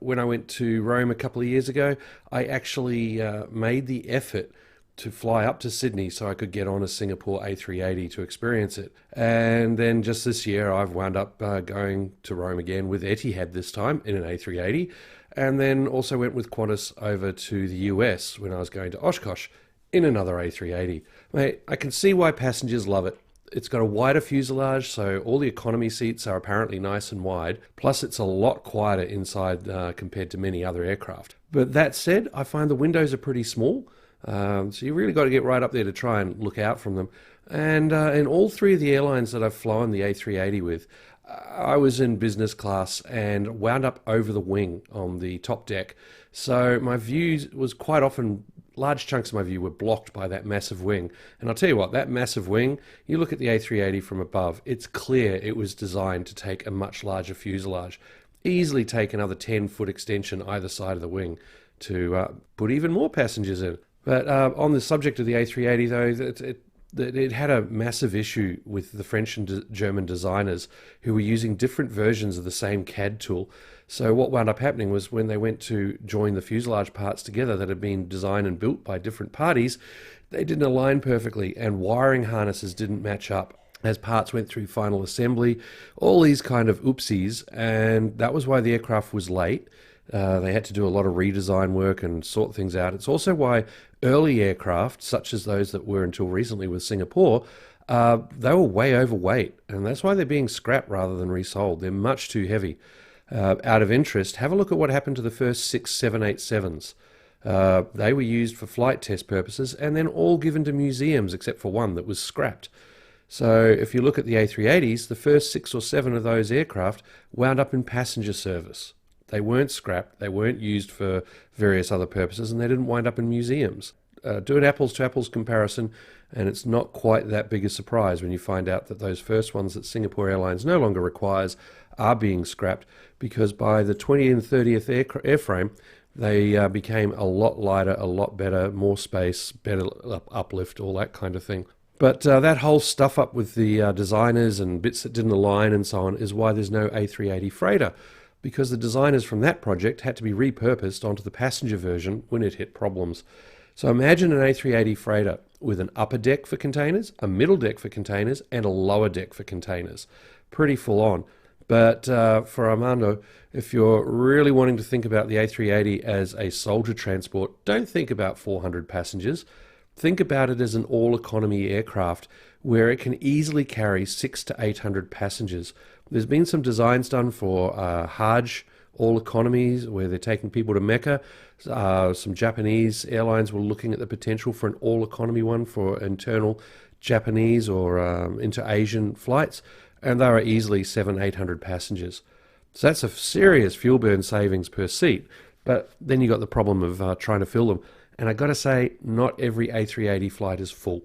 when I went to Rome a couple of years ago, I actually made the effort to fly up to Sydney so I could get on a Singapore A380 to experience it. And then just this year I've wound up going to Rome again with Etihad this time in an A380. And then also went with Qantas over to the US when I was going to Oshkosh in another A380. Mate, I can see why passengers love it. It's got a wider fuselage, so all the economy seats are apparently nice and wide. Plus, it's a lot quieter inside compared to many other aircraft. But that said, I find the windows are pretty small, so you really got to get right up there to try and look out from them. And in all three of the airlines that I've flown the A380 with, I was in business class and wound up over the wing on the top deck. So my view was quite often, large chunks of my view were blocked by that massive wing. And I'll tell you what, that massive wing, you look at the A380 from above, it's clear it was designed to take a much larger fuselage. Easily take another 10-foot extension either side of the wing to put even more passengers in. But on the subject of the A380, though, it had a massive issue with the French and German designers who were using different versions of the same CAD tool. So what wound up happening was when they went to join the fuselage parts together that had been designed and built by different parties, they didn't align perfectly, and wiring harnesses didn't match up as parts went through final assembly, all these kind of oopsies, and that was why the aircraft was late. They had to do a lot of redesign work and sort things out. It's also why early aircraft, such as those that were until recently with Singapore, they were way overweight, and that's why they're being scrapped rather than resold. They're much too heavy. Out of interest, have a look at what happened to the first 6 787s. They were used for flight test purposes and then all given to museums except for one that was scrapped. So if you look at the A380s, the first 6 or 7 of those aircraft wound up in passenger service. They weren't scrapped, they weren't used for various other purposes, and they didn't wind up in museums. Do an apples-to-apples comparison, and it's not quite that big a surprise when you find out that those first ones that Singapore Airlines no longer requires are being scrapped, because by the 20th and 30th airframe, they became a lot lighter, a lot better, more space, better uplift, all that kind of thing. But that whole stuff up with the designers and bits that didn't align and so on is why there's no A380 freighter, because the designers from that project had to be repurposed onto the passenger version when it hit problems. So imagine an A380 freighter with an upper deck for containers, a middle deck for containers, and a lower deck for containers. Pretty full on. But for Armando, if you're really wanting to think about the A380 as a soldier transport, don't think about 400 passengers. Think about it as an all-economy aircraft where it can easily carry 600 to 800 passengers. There's been some designs done for Hajj all-economies where they're taking people to Mecca. Some Japanese airlines were looking at the potential for an all-economy one for internal Japanese or inter-Asian flights, and they are easily 700-800 passengers. So that's a serious fuel burn savings per seat, but then you got the problem of trying to fill them. And I got to say, not every A380 flight is full.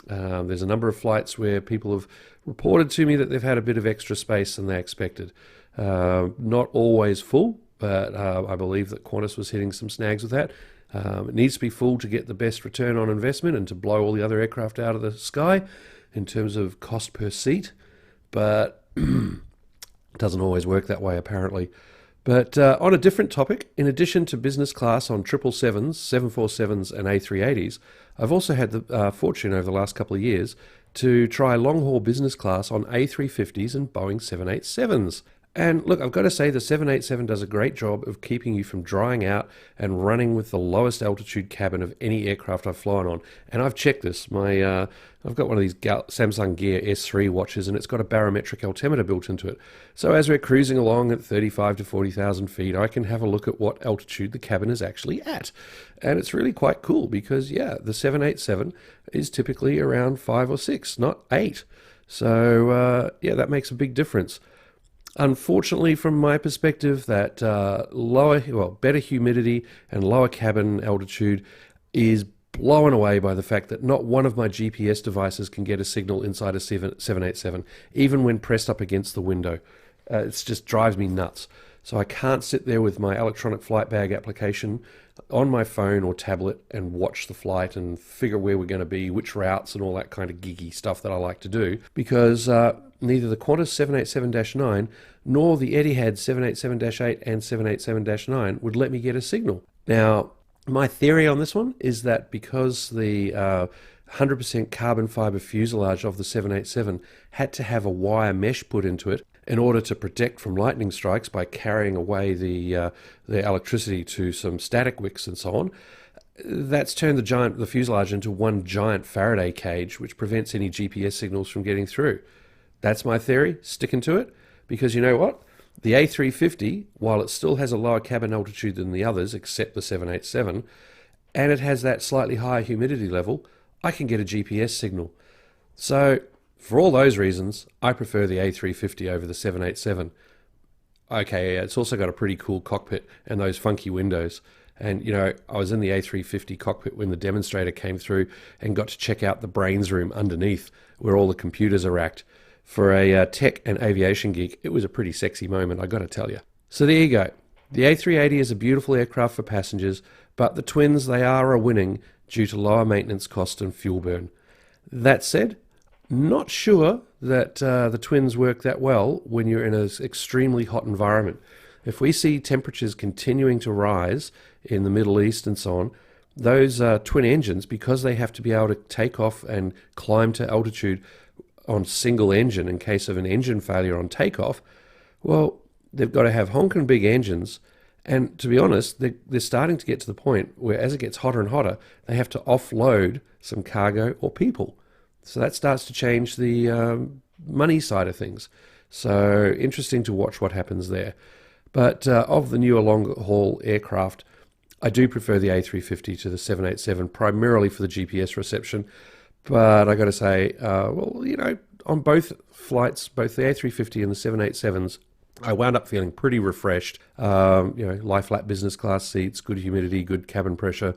There's a number of flights where people have reported to me that they've had a bit of extra space than they expected. Not always full, but I believe that Qantas was hitting some snags with that. It needs to be full to get the best return on investment and to blow all the other aircraft out of the sky in terms of cost per seat. But it doesn't always work that way, apparently. But on a different topic, in addition to business class on 777s, 747s and A380s, I've also had the fortune over the last couple of years to try long-haul business class on A350s and Boeing 787s. And look, I've got to say the 787 does a great job of keeping you from drying out and running with the lowest altitude cabin of any aircraft I've flown on. And I've checked this. I've got one of these Samsung Gear S3 watches, and it's got a barometric altimeter built into it. So as we're cruising along at 35 to 40,000 feet, I can have a look at what altitude the cabin is actually at. And it's really quite cool because, yeah, the 787 is typically around 5 or 6, not 8. So, yeah, that makes a big difference. Unfortunately, from my perspective, that better humidity and lower cabin altitude is blown away by the fact that not one of my GPS devices can get a signal inside a 787, even when pressed up against the window. It just drives me nuts. So I can't sit there with my electronic flight bag application on my phone or tablet and watch the flight and figure where we're going to be, which routes and all that kind of geeky stuff that I like to do, because neither the Qantas 787-9 nor the Etihad 787-8 and 787-9 would let me get a signal. Now, my theory on this one is that because the 100% carbon fiber fuselage of the 787 had to have a wire mesh put into it in order to protect from lightning strikes by carrying away the electricity to some static wicks and so on, that's turned the fuselage into one giant Faraday cage, which prevents any GPS signals from getting through. That's my theory, sticking to it, because you know what? The A350, while it still has a lower cabin altitude than the others, except the 787, and it has that slightly higher humidity level, I can get a GPS signal. So, for all those reasons, I prefer the A350 over the 787. Okay, it's also got a pretty cool cockpit and those funky windows. And, you know, I was in the A350 cockpit when the demonstrator came through and got to check out the brains room underneath where all the computers are racked. For a tech and aviation geek, it was a pretty sexy moment, I got to tell you. So there you go. The A380 is a beautiful aircraft for passengers, but the twins, they are a winning due to lower maintenance cost and fuel burn. That said, not sure that the twins work that well when you're in an extremely hot environment. If we see temperatures continuing to rise in the Middle East and so on, those twin engines, because they have to be able to take off and climb to altitude on single engine in case of an engine failure on takeoff, well, they've got to have honking big engines. And to be honest, they're starting to get to the point where as it gets hotter and hotter, they have to offload some cargo or people. So that starts to change the money side of things. So interesting to watch what happens there. But of the newer long-haul aircraft, I do prefer the A350 to the 787, primarily for the GPS reception. But I got to say, on both flights, both the A350 and the 787s, I wound up feeling pretty refreshed. Lie flat business class seats, good humidity, good cabin pressure.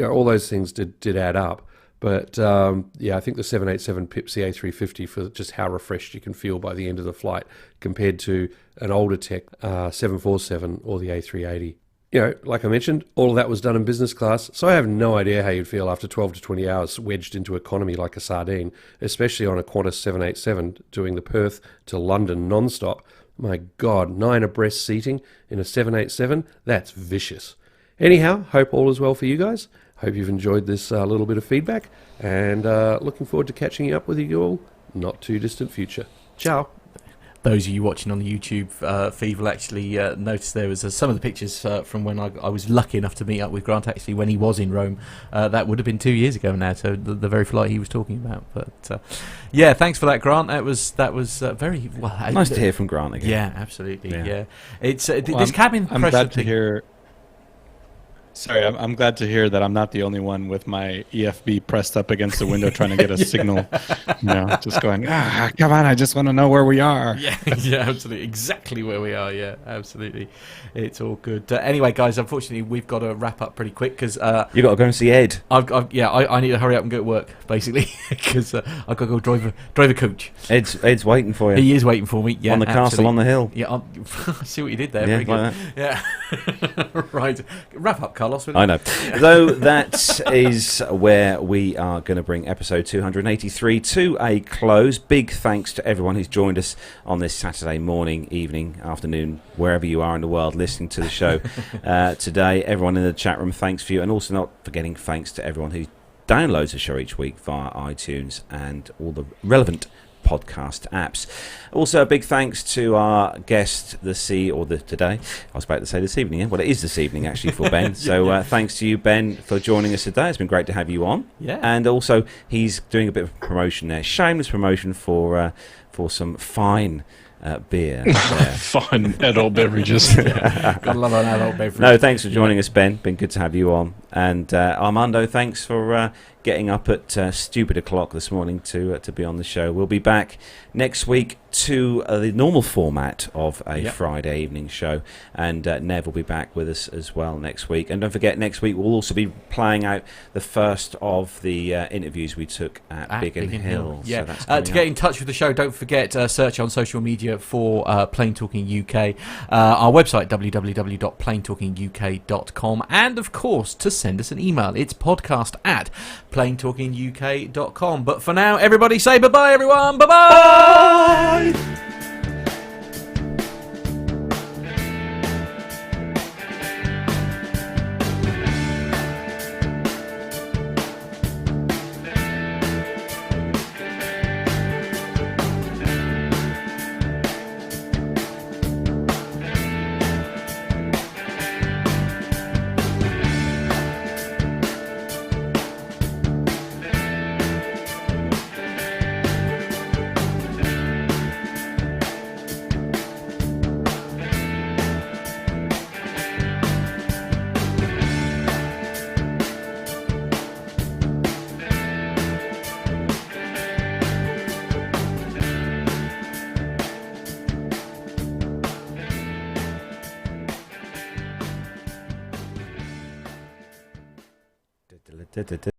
All those things did add up. But I think the 787 pips the A350 for just how refreshed you can feel by the end of the flight compared to an older tech 747 or the A380. Like I mentioned, all of that was done in business class, so I have no idea how you'd feel after 12 to 20 hours wedged into economy like a sardine, especially on a Qantas 787 doing the Perth to London non-stop. My God, 9 abreast seating in a 787, that's vicious. Anyhow, hope all is well for you guys. Hope you've enjoyed this little bit of feedback, and looking forward to catching up with you all not too distant future. Ciao. Those of you watching on the YouTube feed will actually notice there was some of the pictures from when I was lucky enough to meet up with Grant actually when he was in Rome. That would have been 2 years ago now, so the very flight he was talking about. But thanks for that, Grant. That was very well. Nice to hear from Grant again. Yeah, absolutely. Yeah. It's this cabin pressure. I'm glad to thing. hear. Sorry, I'm glad to hear that I'm not the only one with my EFB pressed up against the window trying to get a signal. Just going, come on, I just want to know where we are. Yeah, absolutely. Exactly where we are, yeah, absolutely. It's all good. Anyway, guys, unfortunately, we've got to wrap up pretty quick because... you got to go and see Ed. I need to hurry up and go to work, basically, because I've got to go drive a coach. Ed's waiting for you. He is waiting for me, yeah. On the castle on the hill. Yeah, I see what you did there. Yeah, Very good. like that. Yeah. Right. Wrap up, Carlos. I know. Though that is where we are going to bring episode 283 to a close. Big thanks to everyone who's joined us on this Saturday morning, evening, afternoon, wherever you are in the world listening to the show today. Everyone in the chat room, thanks for you. And also not forgetting thanks to everyone who downloads the show each week via iTunes and all the relevant podcast apps. Also a big thanks to our guest today. I was about to say this evening, well it is this evening actually for Ben. So thanks to you, Ben, for joining us today. It's been great to have you on. Yeah. And also he's doing a bit of promotion there, shameless promotion for some fine beer. Fine adult beverages. Gotta love an adult beverage. No, thanks for joining us, Ben. Been good to have you on. And Armando, thanks for getting up at stupid o'clock this morning to be on the show. We'll be back next week to the normal format of a Friday evening show, and Nev will be back with us as well next week. And don't forget, next week we'll also be playing out the first of the interviews we took at Biggin Hill. Yeah. So that's to get in touch with the show, don't forget search on social media for Plane Talking UK, our website www.planetalkinguk.com, and of course to send us an email. It's podcast@planetalkinguk.com. But for now, everybody say bye-bye, everyone. Bye-bye.